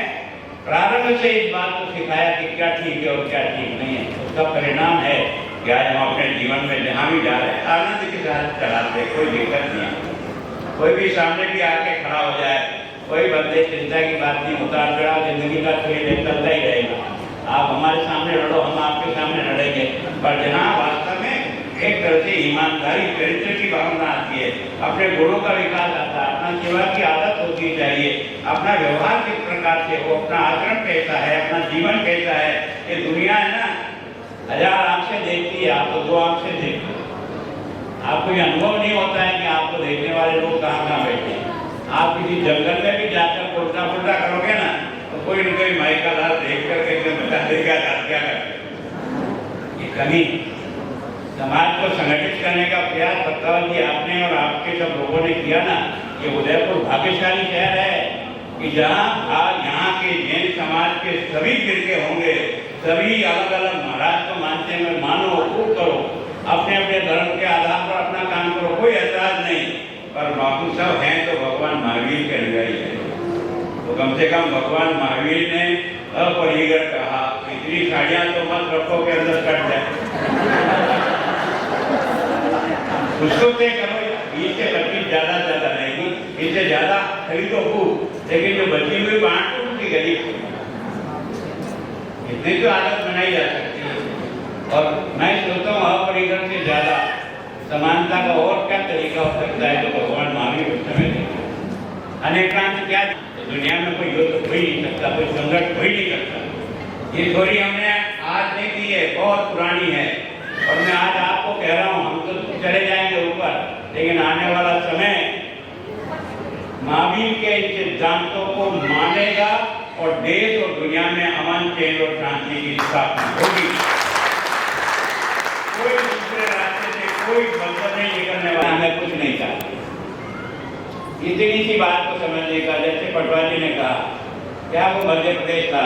प्रारंभ से इस बात को सिखाया कि क्या ठीक है और क्या ठीक नहीं है। उसका परिणाम है कि आज हम अपने जीवन में जहाँ भी जा रहे हैं आनंद के साथ चलाते, कोई दिक्कत नहीं है। कोई भी सामने भी आके खड़ा हो जाए, कोई बंदे चिंता की बात नहीं, उतार चढ़ाव जिंदगी का खेल चलता ही रहेगा। आप हमारे सामने लड़ो, हम आपके सामने लड़ेंगे। पर जहाँ वास्तव में एक तरह से ईमानदारी, चरित्र की भावना आती है, अपने गुणों का विकास आता है, अपना सेवा की आदत होती चाहिए, अपना व्यवहार किस प्रकार से हो, अपना आचरण कैसा है, अपना जीवन कैसा है। ये दुनिया है ना, 1000 आंख से देखती है, आप तो 2 आंख से देखते हो। आपको ये अनुभव नहीं होता है कि आपको देखने वाले लोग कहाँ कहाँ बैठे हैं। आप किसी जंगल में भी जाकर उल्टा पुल्टा करोगे ना, तो कोई न कोई माइका दार देख करके बता देगा क्या करते। ये कमी समाज को संगठित करने का प्रयास पद्मावती आपने और आपके सब लोगों ने किया ना। ये उदयपुर भाग्यशाली शहर है कि जहाँ आज यहाँ के जैन समाज के सभी फिरके होंगे, सभी अलग अलग महाराज को मानते हैं, मानो खूब करो, अपने अपने धर्म के आधार पर अपना काम करो, कोई ऐतराज नहीं। पर बापू सब हैं तो भगवान महावीर के अनुयायी है, तो कम से कम भगवान महावीर ने अपरिगर कहा, इतनी साड़ियाँ तो मत रखो के अंदर कट जाए। उसको तय करो, इससे 25 ज्यादा रहेगी, इससे ज्यादा खरीदो खूब, लेकिन जो बची हुई बांट दो उनकी गरीब को। इतनी तो आदत बनाई जा सकती है। और मैं सोचता हूँ अपरिग्रह से ज्यादा समानता का और क्या तरीका हो सकता है जो भगवान महावीर उस समय थे। अनेकांत क्या, तो दुनिया में कोई युद्ध हो ही नहीं सकता, कोई संघर्ष हो ही नहीं सकता। ये थोड़ी हमने आज नहीं की है, बहुत पुरानी है। और मैं आज आपको कह रहा हूँ, हम तो चले जाएंगे ऊपर, लेकिन आने वाला समय महावीर के सिद्धांतों को मानेगा और देश और दुनिया में अमन, चैन और शांति की स्थापना होगी। कोई दूसरे रास्ते से कोई मतलब नहीं निकलने वाला, हमें कुछ नहीं चाहिए। इतनी सी बात को समझने का, जैसे पटवारी ने कहा, क्या वो मध्य प्रदेश था,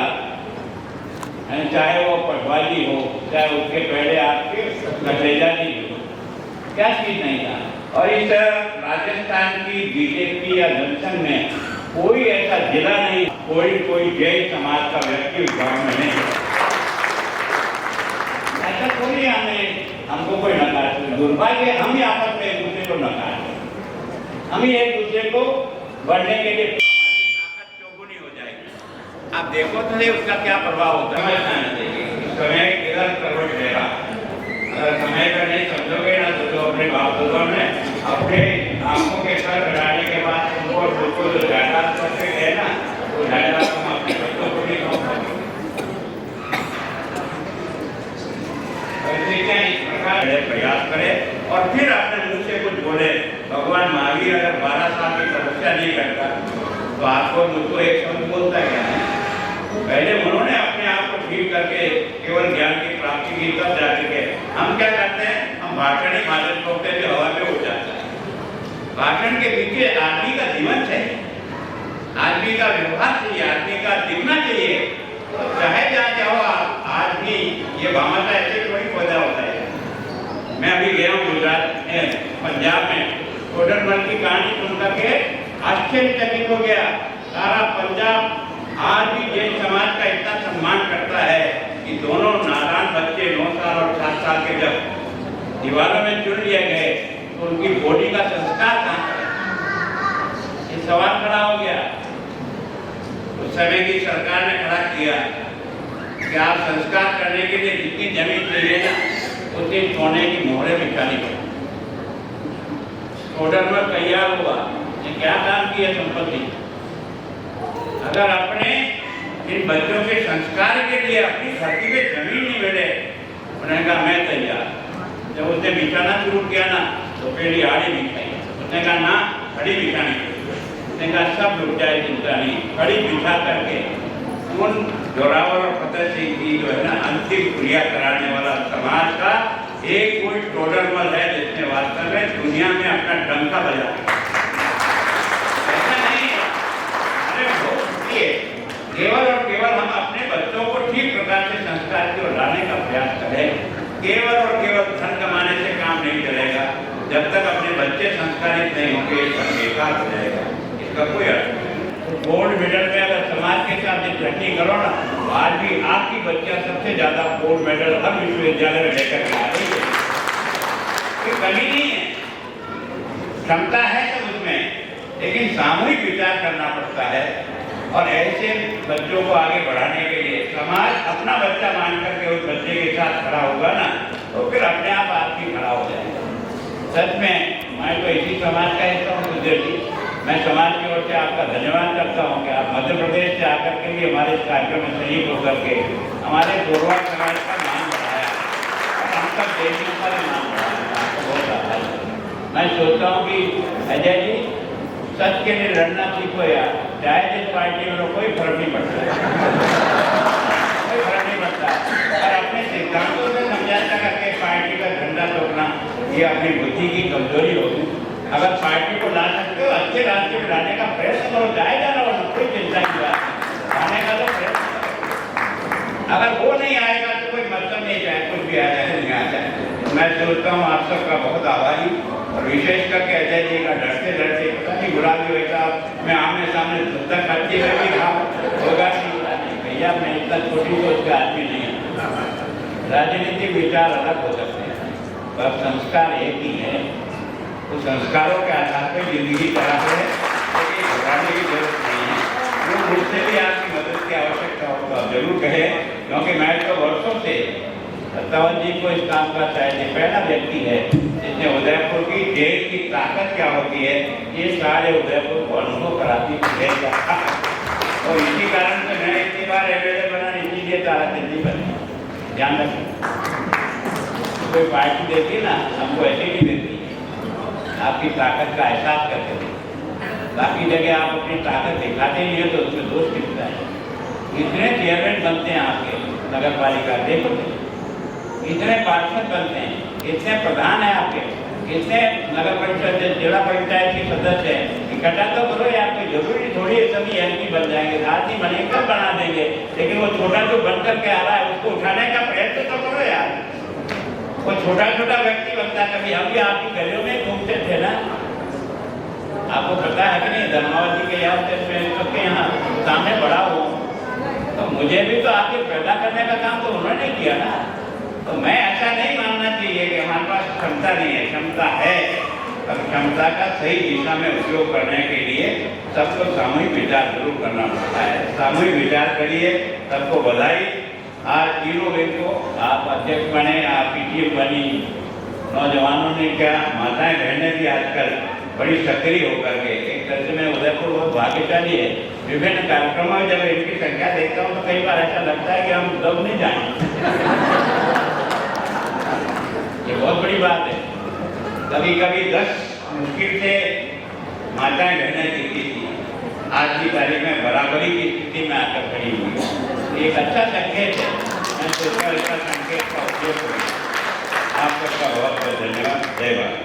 चाहे वो पटवारी हो, चाहे उसके पहले आपके नटरेजा जी हो, क्या चीज नहीं था। और इस राजस्थान की बीजेपी या जनसंघ में कोई ऐसा जिला नहीं, कोई जैन समाज का व्यक्ति गांव में नहीं, ऐसा कोई हमको कोई नकार। दुर्भाग्य हम ही आपस में एक दूसरे को नकार, हम ही एक दूसरे को बढ़ने के लिए ताकत चौगुनी हो जाएगी। आप देखो तो नहीं उसका क्या प्रभाव होता है। समय किधर करवट ले रहा, अगर समय पर नहीं समझोगे ना तो अपने बाप दादा में अपने आंखों के सर बढ़ाने के बाद उनको जो जायदाद करते गए ना, वो जायदाद हम अपने बच्चों को नहीं सौंप सकते। इस प्रकार प्रयास करें और फिर अपने मुंह से कुछ बोले। भगवान महावीर अगर 12 साल की तपस्या नहीं करता तो आपको मुझको एक शब्द बोलता क्या है? पहले उन्होंने अपने आप को ठीक करके केवल ज्ञान की प्राप्ति की, तब जा चुके। हम क्या करते हैं, हम भाषण ही भाषण छोड़ते हैं जो हवा में उड़ जाता है। भाषण के पीछे आदमी का जीवन चाहिए, आदमी का व्यवहार चाहिए, आदमी का दिखना चाहिए। तो चाहे जहाँ चाहो आप, आज भी ये भामाशाह ऐसे थोड़ी पैदा होता है। मैं अभी गया हूँ गुजरात पंजाब में, टोडरमल की कहानी सुन करके आश्चर्यचकित हो गया। सारा पंजाब आज भी जैन समाज का इतना सम्मान करता है कि दोनों नादान बच्चे 9 साल और 7 साल के जब दीवारों में चुन लिए गए तो उनकी बॉडी का संस्कार कहाँ है? ये सवाल खड़ा हो गया। उस समय की सरकार ने खड़ा किया कि आप संस्कार करने के लिए जितनी जमीन चाहिए ना, उतनी सोने की मोहरें बिछानी पड़ी। टोडरमल तैयार हुआ, ये क्या काम किया संपत्ति। अगर अपने इन बच्चों के संस्कार के लिए अपनी धरती पे जमीन नहीं मिले, उन्होंने कहा मैं तैयार। जब उसने बिछाना शुरू किया ना तो पहली आड़ी बिछाई, उसने कहा ना खड़ी बिछानी, उसने कहा सब लुट जाए चिंता नहीं, खड़ी बिछा करके उन जोरावर और फतेह सिंह की जो है ना अंतिम क्रिया कराने वाला समाज का एक कोई टोडरमल है जिसने वास्तव में दुनिया में अपना डंका बजा। ऐसा नहीं है, अरे बहुत खुशी है। केवल और केवल हम अपने बच्चों को ठीक प्रकार से संस्कार की ओर लाने का प्रयास करें। केवल और केवल धन कमाने से काम नहीं चलेगा। जब तक अपने बच्चे संस्कारित नहीं होंगे, सब बेकार हो जाएगा, इसका कोई अर्थ नहीं। गोल्ड मेडल में अगर समाज के साथ इकट्ठी करो ना, आज भी आपकी बच्चियां सबसे ज्यादा गोल्ड मेडल हर विश्वविद्यालय में लेकर के आ रही है। कोई कमी नहीं है, क्षमता है सब उसमें, लेकिन सामूहिक विचार करना पड़ता है। और ऐसे बच्चों को आगे बढ़ाने के लिए समाज अपना बच्चा मान करके उस बच्चे के साथ खड़ा होगा ना, तो फिर अपने आप आदमी खड़ा हो जाएगा। सच में मैं तो इसी समाज का हिस्सा हूँ सुधीर जी। मैं समाज की ओर से आपका धन्यवाद करता हूँ कि आप मध्य प्रदेश से आकर के लिए हमारे इस कार्यक्रम में शरीक होकर के हमारे गोरवा समाज का नाम बढ़ाया और हम सब देशों का भी नाम बढ़ाया। आपको बहुत आभार। मैं सोचता हूँ कि अजय जी सच के लिए लड़ना सीखो यार, चाहे जिस पार्टी में कोई फर्क नहीं पड़ता, कोई फर्क नहीं पड़ता। और अपने सिद्धांतों से समझाता करके पार्टी का झंडा तोड़ना ये अपनी बुद्धि की कमजोरी होगी। अगर पार्टी को ला सकते हो, अच्छे रास्ते में लाने का प्रयत्न करो, जाए जाना हो, कोई चिंता की बात लाने का तो प्रयत्न करो। अगर वो नहीं आएगा तो कोई मतलब नहीं, चाहे कुछ भी आ जाए नहीं आ जाए। मैं सोचता हूँ आप सबका बहुत आभारी और विशेष करके अजय जी का डरते डरते पता नहीं गुलाबी हुए साहब, मैं आमने सामने तक अच्छी लगी था होगा नहीं भैया, मैं इतना छोटी सोच का आदमी नहीं है। राजनीतिक विचार अलग हो सकते हैं पर संस्कार एक ही है। तो संस्कारों के आधार पर जिंदगी चला है, घबराने की जरूरत नहीं है। वो मुझसे भी आपकी मदद की आवश्यकता हो तो आप जरूर कहें, क्योंकि मैं तो वर्षों से सत्तावन जी को इस काम का शायद ये पहला व्यक्ति है जिसने उदयपुर की जेल की ताकत क्या होती है ये सारे उदयपुर को अनुभव कराती है। और इसी कारण से मैं इतनी बार एमएलए बना, इसीलिए तारा चंदी बनी। ध्यान रखें, कोई पार्टी देती ना हमको ऐसे नहीं देती, आपकी ताकत का एहसास करते थे। बाकी जगह आप अपनी ताकत दिखाते नहीं है तो उसमें दोष दिखता है। इतने चेयरमैन बनते हैं आपके नगर पालिका, देखो इतने पार्षद बनते हैं, इतने प्रधान है आपके, इतने नगर परिषद जिला पंचायत के सदस्य हैं, इकट्ठा तो करो यार। कोई जरूरी थोड़ी है सभी एमपी बन जाएंगे, साथ ही बने कब बना देंगे, लेकिन वो छोटा जो बन करके आ रहा है उसको उठाने का प्रयत्न तो करो यार। वो छोटा छोटा व्यक्ति बनता है, कभी हम भी आपकी गलियों में घूमते थे ना, आपको पता है कि नहीं, धर्मावत जी के याद से मैं सबके यहाँ सामने बड़ा हूँ, तो मुझे भी तो आगे पैदा करने का काम तो उन्होंने किया ना। तो मैं ऐसा नहीं मानना चाहिए कि हमारे पास क्षमता नहीं है, क्षमता है, पर क्षमता का सही दिशा में उपयोग करने के लिए सबको सामूहिक विचार जरूर करना पड़ता है। सामूहिक विचार करिए, सबको बधाई। आज तीनों को आप अध्यक्ष बने, आप पीटीएम बनी, नौजवानों ने क्या, माताएं बहनें भी आजकल बड़ी सक्रिय होकर के, एक तरह से मैं उदयपुर बहुत भाग्यशाली है, विभिन्न कार्यक्रमों में जब इनकी संख्या देखता हूँ तो कई बार ऐसा लगता है कि हम दब नहीं जाएंगे। ये बहुत बड़ी बात है। कभी कभी 10 मुश्किल से माताएं बहनें दिखती थी, आज की तारीख में बराबरी की स्थिति में आकर खड़ी हुई। एक अच्छा संकेत है, मैं सोचता हूँ इसका संकेत का उपयोग करूँ। आप सबका बहुत बहुत धन्यवाद। जय भारत।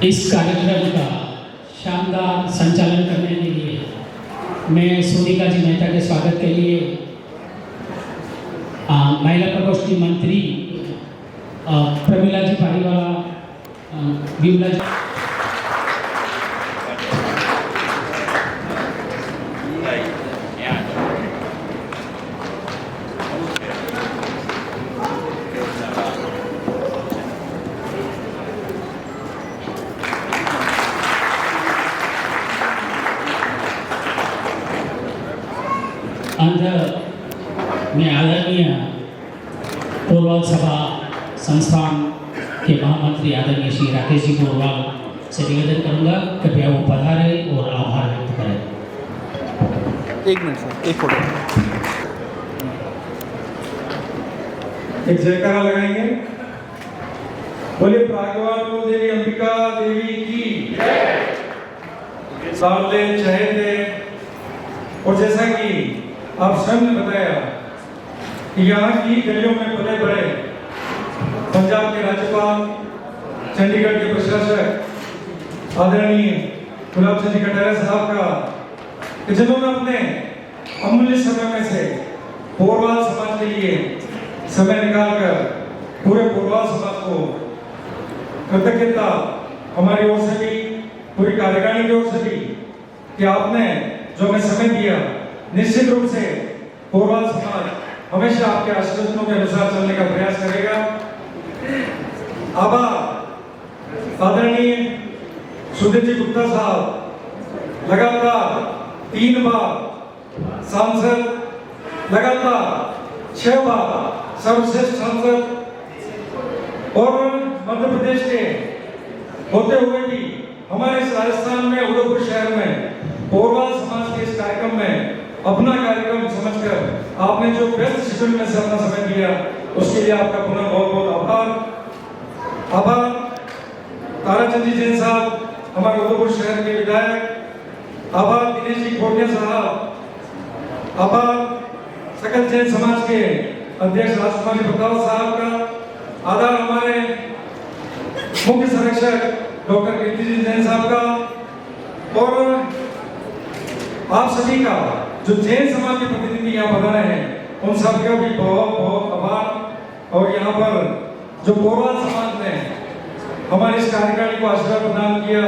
इस कार्यक्रम का शानदार संचालन करने के लिए मैं सोनिका जी मेहता के स्वागत के लिए महिला प्रकोष्ठ की मंत्री प्रमिला जी पारीवाला, विमला जी, अंदर में आदरणीय पोरवाल सभा संस्थान के महामंत्री आदरणीय श्री राकेश जी पोरवाल से निवेदन करूंगा, कृपया वो पधारे और आभार व्यक्त करें। एक मिनट सर, एक फोटो। एक जयकारा लगाएंगे। बोले प्रागवान को देवी अंबिका देवी की जय। सावले चहेते, और जैसा कि आप स्वयं ने बताया कि यहाँ की गलियों में पले बड़े पंजाब के राज्यपाल, चंडीगढ़ के प्रशासक आदरणीय गुलाब चंद कटारिया साहब का, कि जिन्होंने अपने अमूल्य समय में से पोरवाल समाज के लिए समय निकालकर पूरे पोरवाल समाज को कृतज्ञता हमारी ओर से भी, पूरी कार्यकारिणी की ओर से भी, कि आपने जो हमें समय दिया। निश्चित रूप से पोरवाल समाज हमेशा आपके आशीर्वादों के अनुसार चलने का प्रयास करेगा। आभार आदरणीय सुधीर जी गुप्ता साहब, लगातार 3 बार सांसद, लगातार 6 बार सर्वश्रेष्ठ सांसद, और मध्य प्रदेश के होते हुए भी हमारे इस राजस्थान में उदयपुर शहर में पोरवाल समाज के इस कार्यक्रम में अपना कार्यक्रम समझकर आपने जो व्यस्त शेड्यूल में से अपना समय दिया, उसके लिए आपका पुनः बहुत बहुत आभार। आभार ताराचंद जी जैन साहब, हमारे उदयपुर शहर के विधायक। आभार दिनेश जी खोटिया साहब। आभार सकल जैन समाज के अध्यक्ष राजकुमारी प्रताप साहब का। आभार हमारे मुख्य संरक्षक डॉक्टर कीर्ति जी जैन साहब का, और आप सभी का जो जैन समाज के प्रतिनिधि यहाँ पधारे हैं, उन सबका भी बहुत बहुत आभार। और यहाँ पर जो पोरवाल समाज ने हमारे इस कार्यकारिणी को आशीर्वाद प्रदान किया,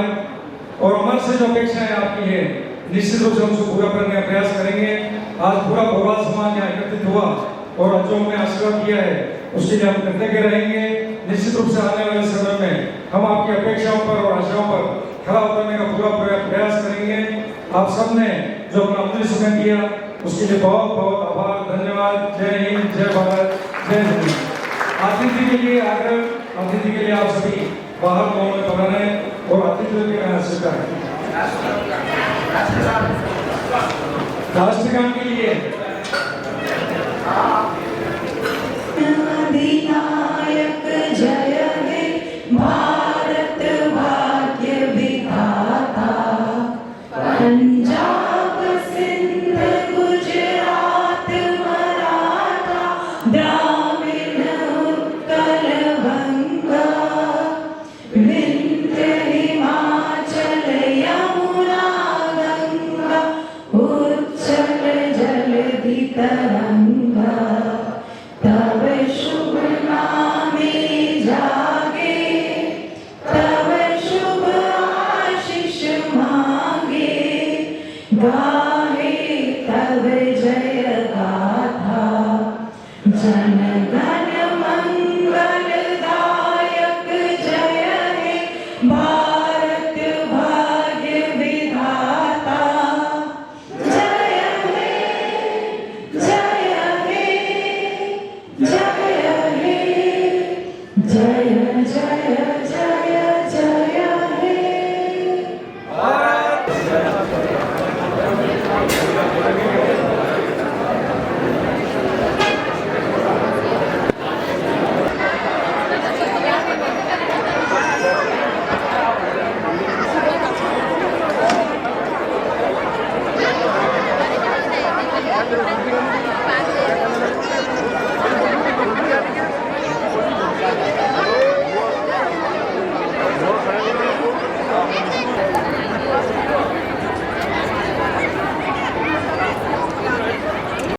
और हमारे से जो अपेक्षाएं आपकी है, निश्चित रूप से हम उसको पूरा करने का प्रयास करेंगे। आज पूरा पोरवाल समाज यहाँ एकत्रित हुआ और जो हमने आशीर्वाद किया है उसके लिए हम कृतज्ञ रहेंगे। निश्चित रूप से आने वाले समय में हम आपकी अपेक्षाओं पर और आशाओं पर खरा उतरने का पूरा प्रयास करेंगे। आप सबने जो अपना अमूल्य समय दिया उसके लिए बहुत बहुत आभार, धन्यवाद। जय हिंद, जय भारत, जय हिंद। अतिथि के लिए आग्रह, अतिथि के लिए आप सभी बाहर मॉल में पधारे और अतिथियों के यहाँ स्वीकार करें। राष्ट्रगान के लिए अधिनायक जय हे भारत भाग्य विधाता। गाहे तब जय गाथा जन गण मंगलदायक जय हे